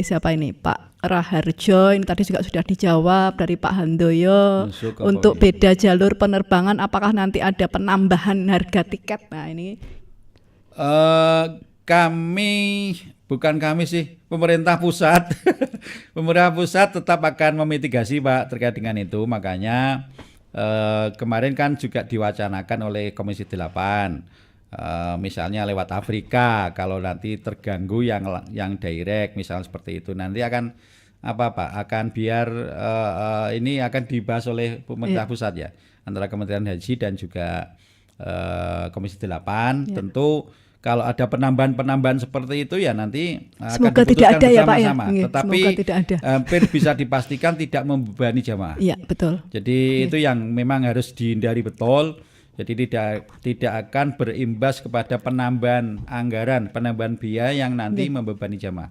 S3: siapa ini? Pak Raharjo, ini tadi juga sudah dijawab dari Pak Handoyo. Untuk beda jalur penerbangan apakah nanti ada penambahan harga tiket? Nah, ini
S2: kami sih pemerintah pusat. Pemerintah pusat tetap akan memitigasi Pak terkait dengan itu. Makanya kemarin kan juga diwacanakan oleh Komisi 8 misalnya lewat Afrika, kalau nanti terganggu yang direct misalnya seperti itu, nanti akan akan biar ini akan dibahas oleh pemerintah pusat ya, antara Kementerian Haji dan juga Komisi 8. Tentu kalau ada penambahan seperti itu ya nanti akan
S3: semoga tidak ada ya Pak ya.
S2: Tetapi
S3: tidak ada.
S2: hampir bisa dipastikan tidak membebani jamaah.
S3: Iya, betul.
S2: Jadi itu yang memang harus dihindari betul. Jadi tidak akan berimbas kepada penambahan anggaran, penambahan biaya yang nanti membebani jamaah.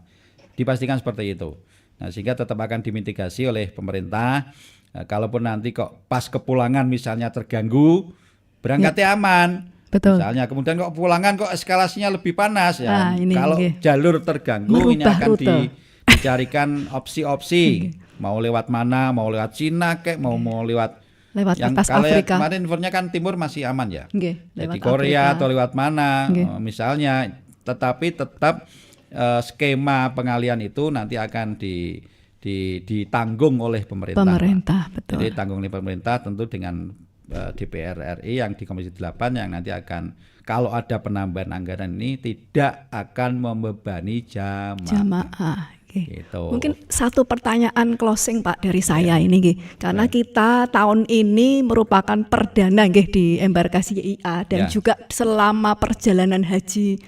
S2: Dipastikan seperti itu. Nah, sehingga tetap akan dimitigasi oleh pemerintah. Kalaupun nanti kok pas kepulangan misalnya terganggu, berangkatnya aman.
S3: Betul.
S2: Misalnya kemudian kok pulangan kok eskalasinya lebih panas ya.
S3: Ini,
S2: kalau jalur terganggu ini akan dicarikan opsi-opsi. Mau lewat mana, mau lewat Cina mau lewat yang
S3: atas
S2: kalau
S3: Afrika.
S2: Kemarin infonya kan timur masih aman ya. Jadi
S3: Afrika.
S2: Korea atau lewat mana misalnya, tetapi tetap skema pengalian itu nanti akan ditanggung oleh pemerintah.
S3: Betul.
S2: Jadi tanggung oleh pemerintah tentu dengan DPR RI yang di Komisi 8 yang nanti akan, kalau ada penambahan anggaran ini tidak akan membebani jamaah.
S3: Gitu. Mungkin satu pertanyaan closing Pak dari saya ini karena kita tahun ini merupakan perdana di embarkasi YIA dan juga selama perjalanan haji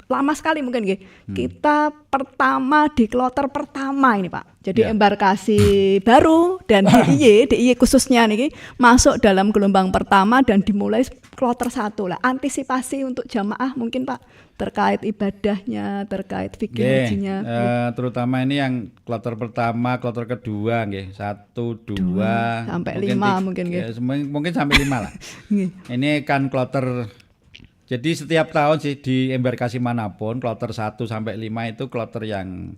S3: lama sekali mungkin kita pertama di kloter pertama ini Pak. Jadi embarkasi baru dan DIY khususnya nih masuk dalam gelombang pertama dan dimulai kloter 1 lah. Antisipasi untuk jamaah mungkin Pak terkait ibadahnya, terkait fikih hajinya.
S2: Terutama ini yang kloter pertama, kloter kedua 1, 2
S3: sampai 5 mungkin
S2: mungkin sampai 5 lah. Ini kan kloter. Jadi setiap tahun sih di embarkasi manapun kloter 1 sampai 5 itu kloter yang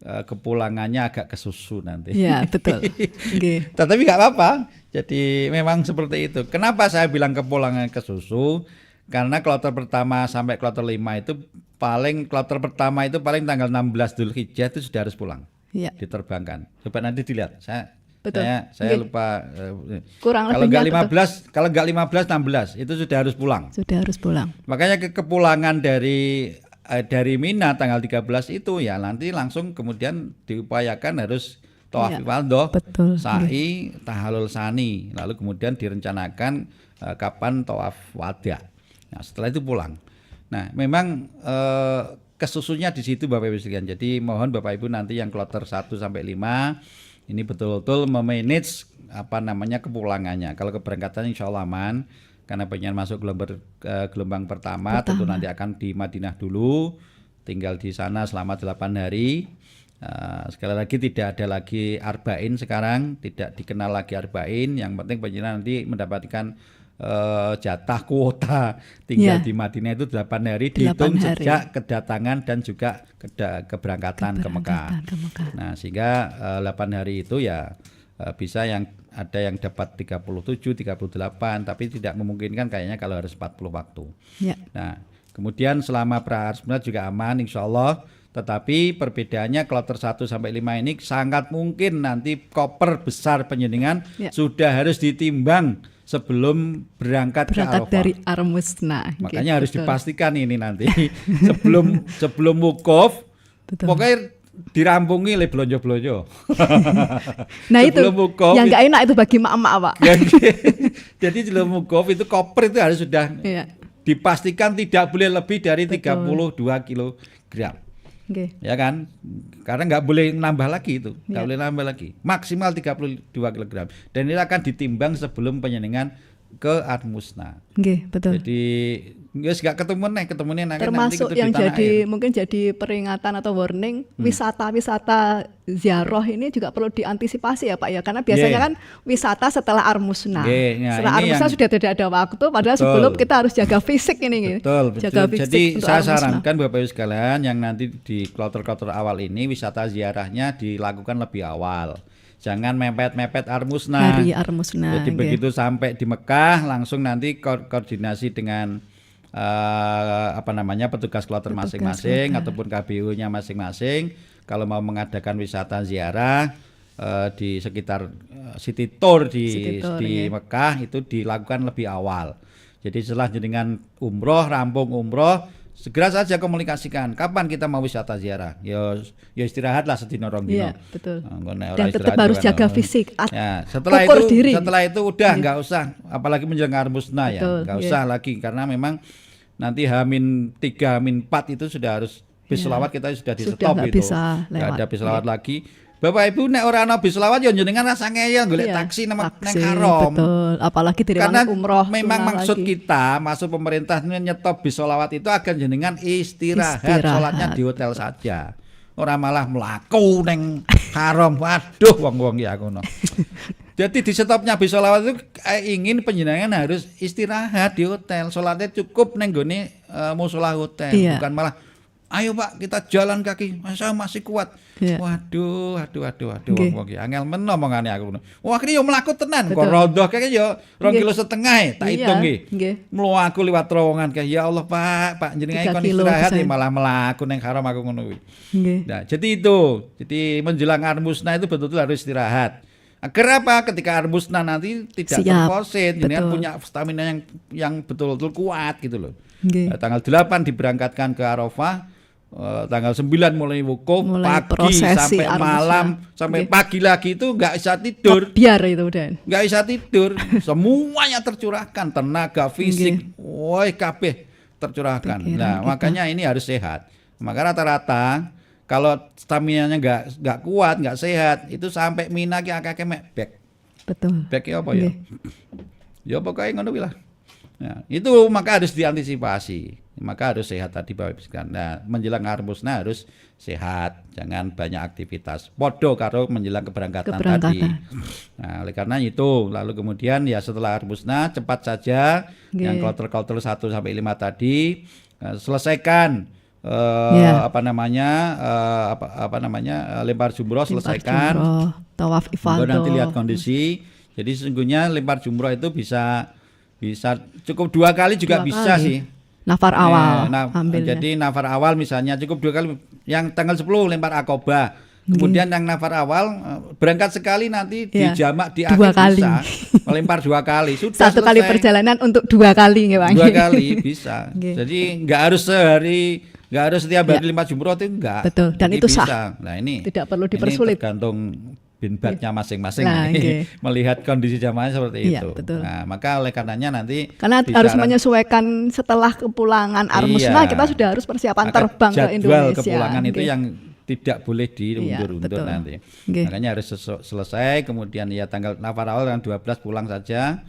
S2: kepulangannya agak kesusu nanti.
S3: Iya, betul.
S2: Tetapi nggak apa-apa. Jadi memang seperti itu. Kenapa saya bilang kepulangan kesusu? Karena kloter pertama sampai kloter 5 itu kloter pertama itu paling tanggal 16 Dzulhijjah itu sudah harus pulang. Iya. Diterbangkan. Coba nanti dilihat. Saya lupa.
S3: Kurang
S2: kalau nggak 15, kalau nggak 15 16 itu sudah harus pulang.
S3: Sudah harus pulang.
S2: Makanya kepulangan dari Mina tanggal 13 itu ya nanti langsung kemudian diupayakan harus tawaf ifadah, sa'i, tahallul sani, lalu kemudian direncanakan kapan tawaf wada. Nah, setelah itu pulang. Nah, memang kesusunya di situ Bapak Ibu sekalian. Jadi mohon Bapak Ibu nanti yang kloter 1 sampai 5 ini betul-betul memanage kepulangannya. Kalau keberangkatan insya Allah aman. Karena pengen masuk gelombang pertama, tentu nanti akan di Madinah dulu, tinggal di sana selama 8 hari. Sekali lagi tidak ada lagi arba'in sekarang, tidak dikenal lagi arba'in. Yang penting penjenengan nanti mendapatkan jatah kuota tinggal di Madinah itu 8 hari dihitung sejak kedatangan dan juga keberangkatan ke Mekah. Nah, sehingga 8 hari itu ya bisa ada yang dapat 37, 38, tapi tidak memungkinkan kayaknya kalau harus 40 waktu. Nah, kemudian selama pra-harusnya juga aman insya Allah, tetapi perbedaannya kloter 1 sampai 5 ini sangat mungkin nanti koper besar penjenengan sudah harus ditimbang sebelum berangkat ke Arafah.
S3: Dari Armusna.
S2: Makanya harus dipastikan ini nanti sebelum wukuf, pokoknya dirampungi oleh belonjo-belonjo.
S3: Nah itu yang nggak enak itu bagi mak-mak Pak.
S2: Jadi sebelum wukuf itu koper itu harus sudah dipastikan tidak boleh lebih dari 32 kilogram. Ya kan? Karena nggak boleh nambah lagi itu, nggak boleh nambah lagi. Maksimal 32 kilogram. Dan ini akan ditimbang sebelum penjenengan ke Armusna.
S3: Betul.
S2: Jadi nggak ketemunya
S3: termasuk
S2: nanti
S3: yang jadi mungkin jadi peringatan atau warning wisata ziarah ini juga perlu diantisipasi ya Pak ya, karena biasanya kan wisata setelah Armusna. Setelah Armusna sudah tidak ada waktu, padahal sebelum kita harus jaga fisik ini.
S2: Betul.
S3: Jaga fisik.
S2: Jadi saya sarankan Bapak Ibu sekalian yang nanti di kloter-kloter awal ini wisata ziarahnya dilakukan lebih awal. Jangan mepet-mepet Armusna.
S3: Hari Armusna.
S2: Jadi begitu sampai di Mekah langsung nanti koordinasi dengan petugas kloter masing-masing ataupun KBU-nya masing-masing kalau mau mengadakan wisata ziarah di sekitar city tour di Mekah itu dilakukan lebih awal. Jadi setelah jenengan umroh, rampung umroh, segera saja komunikasikan kapan kita mau wisata ziarah. Ya istirahatlah sedina rong dino.
S3: Iya, betul.
S2: Ora
S3: Dan tetap
S2: istirahat
S3: harus
S2: juga,
S3: jaga fisik.
S2: ya, setelah
S3: ukur
S2: itu
S3: diri.
S2: setelah itu udah nggak usah, apalagi menjelang musnah ya,
S3: Betul,
S2: nggak
S3: iya.
S2: usah lagi karena memang nanti H-3, H-4 itu sudah harus bis
S3: Iya.
S2: selawat kita sudah di
S3: Sudah
S2: stop
S3: nggak
S2: itu.
S3: bisa
S2: Nggak
S3: lewat.
S2: ada bis selawat lagi. Bapak Ibu nek ora ana bis selawat ya jenengan rasa ngeyel golek
S3: Iya,
S2: taksi nang
S3: taksi,
S2: haram.
S3: betul. Apalagi dari
S2: Karena
S3: umroh.
S2: memang
S3: sunnah
S2: maksud
S3: lagi.
S2: kita, maksud pemerintah nyetop bis sholawat itu agar jenengan istirahat. Sholatnya di hotel saja. Orang malah melaku neng haram. Waduh, wong-wong ya ngono. Jadi di stopnya bis sholawat itu ingin penjenengan harus istirahat di hotel. Sholatnya cukup neng gone musola hotel,
S3: Iya.
S2: bukan malah ayo Pak kita jalan kaki, saya masih kuat.
S3: Iya.
S2: Waduh,
S3: Nggih.
S2: wong-wong iki angel men omongane aku. Wah, ini yo mlaku tenan, kok
S3: Betul.
S2: rodoh kayaknya yo 2,5 kilo tak
S3: Iya,
S2: hitung nggih.
S3: nggih.
S2: Mlaku liwat terowongan kayak ya Allah Pak jenengan
S3: 3
S2: kon
S3: kilo
S2: istirahat
S3: bisa.
S2: ya malah mlaku ning haram aku ngono kuwi.
S3: Nggih.
S2: Nah, jadi itu. Jadi menjelang armusna itu betul-betul harus istirahat. Agar apa? Ketika armusna nanti tidak
S3: Siap,
S2: terfosit, jenengan
S3: betul.
S2: punya stamina yang betul-betul kuat gitu loh.
S3: Nggih.
S2: Tanggal 8 diberangkatkan ke Arafah. Tanggal 9 mulai wukuf,
S3: Mulai
S2: pagi
S3: prosesi
S2: sampai
S3: armusna.
S2: malam sampai
S3: Oke.
S2: pagi lagi itu nggak bisa tidur,
S3: Biar itu Dan.
S2: nggak bisa tidur, semuanya tercurahkan tenaga fisik, woi kabeh tercurahkan.
S3: Pikiran
S2: Nah
S3: kita.
S2: makanya ini harus sehat. Maka rata-rata kalau stamina-nya nggak kuat, nggak sehat, itu sampai Mina ki akeh mek back.
S3: Betul.
S2: Back apa ya?
S3: Nggih.
S2: Ya pokoknya ngono kuwi lah. Nah, itu maka harus diantisipasi. Maka harus sehat tadi Bapak Ibu sekalian. Nah, menjelang armusna harus sehat, jangan banyak aktivitas. Podo karo menjelang keberangkatan tadi. Nah, oleh karena itu, lalu kemudian ya setelah armusna cepat saja
S3: Nggih.
S2: yang kloter-kloter 1 sampai 5 tadi selesaikan
S3: Ya.
S2: lempar jumroh, selesaikan.
S3: Jumroh, tawaf
S2: Baru
S3: ifadah.
S2: nanti lihat kondisi. Jadi sesungguhnya lempar jumroh itu bisa cukup 2 kali juga
S3: 2
S2: bisa
S3: kali.
S2: sih.
S3: Nafar awal ambilnya.
S2: Jadi nafar awal misalnya cukup 2 kali. Yang tanggal 10 lempar akobah. Kemudian yang nafar awal berangkat sekali nanti
S3: Ya,
S2: dijamak di
S3: 2
S2: akhir
S3: kali.
S2: bisa melempar 2 kali. Sudah
S3: 1 kali
S2: selesai.
S3: perjalanan untuk 2 kali nggih Bang.
S2: 2 kali bisa.
S3: Nggih.
S2: Jadi nggak harus sehari, nggak harus setiap hari
S3: Ya.
S2: lempar jumroh itu enggak.
S3: Betul, dan
S2: Jadi
S3: itu sah.
S2: bisa. Nah ini
S3: Tidak perlu
S2: ini
S3: dipersulit.
S2: tergantung binbatnya masing-masing
S3: Nah,
S2: nih,
S3: nggih.
S2: melihat kondisi jamaahnya seperti
S3: Iya,
S2: itu.
S3: betul.
S2: Nah, maka oleh karenanya nanti
S3: Karena
S2: di
S3: harus
S2: saran-
S3: menyesuaikan setelah kepulangan armusna
S2: Iya.
S3: kita sudah harus persiapan
S2: maka
S3: terbang ke
S2: jadwal
S3: Indonesia.
S2: kepulangan itu
S3: Nggih.
S2: yang tidak boleh diundur-undur
S3: betul.
S2: nanti.
S3: Nggih.
S2: Makanya harus selesai, kemudian ya tanggal nafar awal tanggal 12 pulang saja.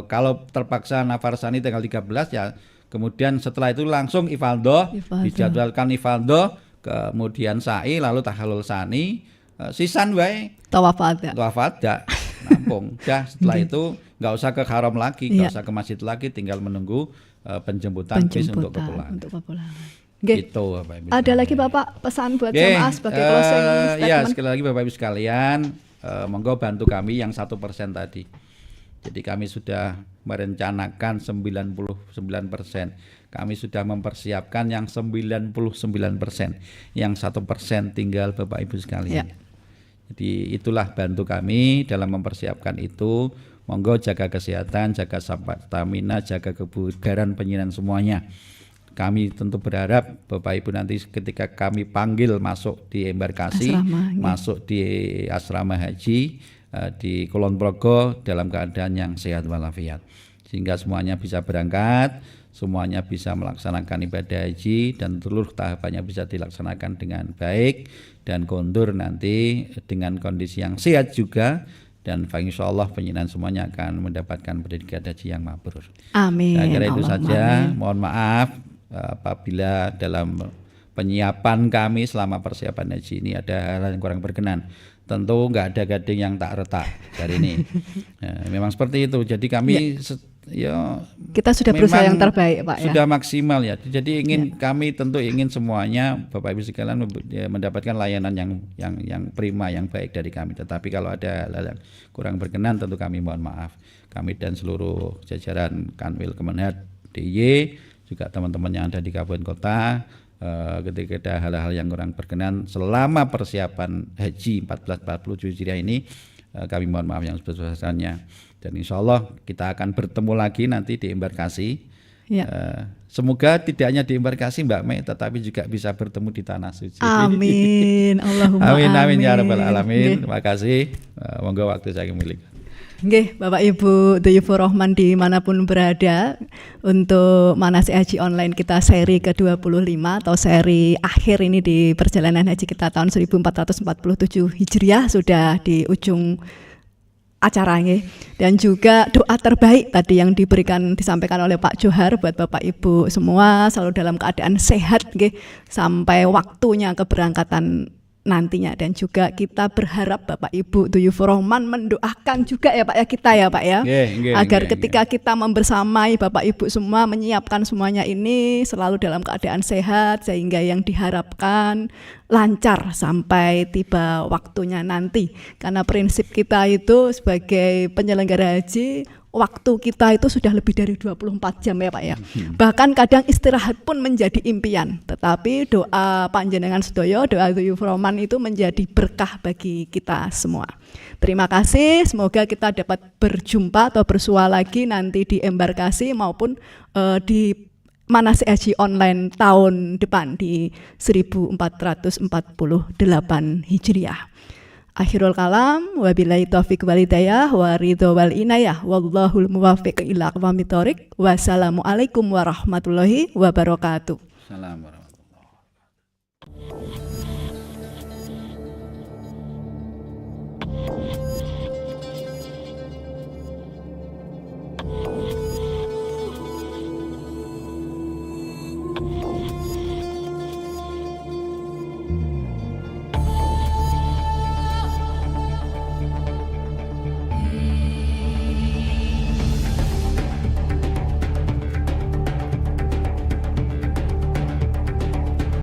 S2: Kalau terpaksa nafar sani tanggal 13 ya kemudian setelah itu langsung ifaldoh,
S3: Ifaldoh.
S2: dijadwalkan ifaldoh, kemudian sa'i lalu tahallul sani, sisan wae
S3: Tawaf ada.
S2: wafada rampung. Dah setelah itu nggak usah ke haram lagi, nggak
S3: Iya.
S2: usah ke masjid lagi, tinggal menunggu penjemputan bis untuk kepulangan.
S3: Untuk kepulangan. Nggih.
S2: Gitu Bapak Ibu.
S3: Ada lagi Bapak pesan buat
S2: Oke,
S3: jamaah sebagai closing
S2: ya
S3: statement?
S2: sekali lagi Bapak Ibu sekalian, monggo bantu kami yang 1% tadi. Jadi kami sudah merencanakan 99%. Kami sudah mempersiapkan yang 99%. Yang 1% tinggal Bapak Ibu sekalian.
S3: Ya.
S2: Jadi itulah bantu kami dalam mempersiapkan itu. Monggo jaga kesehatan, jaga stamina, jaga kebugaran penyiaran semuanya. Kami tentu berharap Bapak Ibu nanti ketika kami panggil masuk di embarkasi,
S3: Asrama, ya.
S2: masuk di asrama haji di Kulon Progo dalam keadaan yang sehat walafiat, sehingga semuanya bisa berangkat, semuanya bisa melaksanakan ibadah haji dan seluruh tahapannya bisa dilaksanakan dengan baik dan kondur nanti dengan kondisi yang sehat juga. Dan insyaallah penyiaran semuanya akan mendapatkan pendidikan haji yang mabrur.
S3: Amin.
S2: Saya kira itu
S3: Allahumma
S2: saja.
S3: amin.
S2: Mohon maaf apabila dalam penyiapan kami selama persiapan haji ini ada hal yang kurang berkenan. Tentu nggak ada gading yang tak retak hari ini. Memang seperti itu. Jadi kami
S3: Kita sudah berusaha
S2: memang
S3: yang terbaik Pak ya.
S2: sudah maksimal ya. Jadi kami tentu ingin semuanya Bapak Ibu sekalian mendapatkan layanan yang prima, yang baik dari kami. Tetapi kalau ada hal yang kurang berkenan tentu kami mohon maaf. Kami dan seluruh jajaran Kanwil Kemenhad DIY juga teman-teman yang ada di kabupaten kota ketika ada hal-hal yang kurang berkenan selama persiapan haji 1440 Hijriah ini kami mohon maaf yang sebesar-besarnya. Dan insya Allah kita akan bertemu lagi nanti di embarkasi.
S3: Ya.
S2: Semoga tidak hanya di embarkasi Mbak Mei, tetapi juga bisa bertemu di tanah suci.
S3: Amin. Allahumma
S2: Amin
S3: amin.
S2: amin ya rabbal alamin.
S3: Nggih.
S2: Terima kasih. Monggo waktu saya kembali.
S3: Nggih, Bapak Ibu Dhuyufur Rahman dimanapun berada, untuk Manasik Haji Online kita seri ke-25 atau seri akhir ini di perjalanan haji kita tahun 1447 Hijriah sudah di ujung acara nggih. Dan juga doa terbaik tadi yang disampaikan oleh Pak Johar buat Bapak Ibu semua selalu dalam keadaan sehat nggih sampai waktunya keberangkatan nantinya. Dan juga kita berharap Bapak Ibu Dhuyufur Rahman mendoakan juga ya Pak ya kita ya Pak ya, agar ketika kita membersamai Bapak Ibu semua menyiapkan semuanya ini selalu dalam keadaan sehat sehingga yang diharapkan lancar sampai tiba waktunya nanti. Karena prinsip kita itu sebagai penyelenggara haji, waktu kita itu sudah lebih dari 24 jam ya Pak ya. Bahkan kadang istirahat pun menjadi impian. Tetapi doa panjenengan sedoyo, doa Dhuyufur Rahman itu menjadi berkah bagi kita semua. Terima kasih, semoga kita dapat berjumpa atau bersua lagi nanti di embarkasi maupun di Manasik Haji Online tahun depan di 1448 Hijriah. Akhirul kalam, wabillahi taufiq wal hidayah, wa ridho wal inayah, wallahul muwaffiq ila aqwamit thoriq. Wassalamualaikum warahmatullahi wabarakatuh.
S2: Assalamualaikum warahmatullahi wabarakatuh.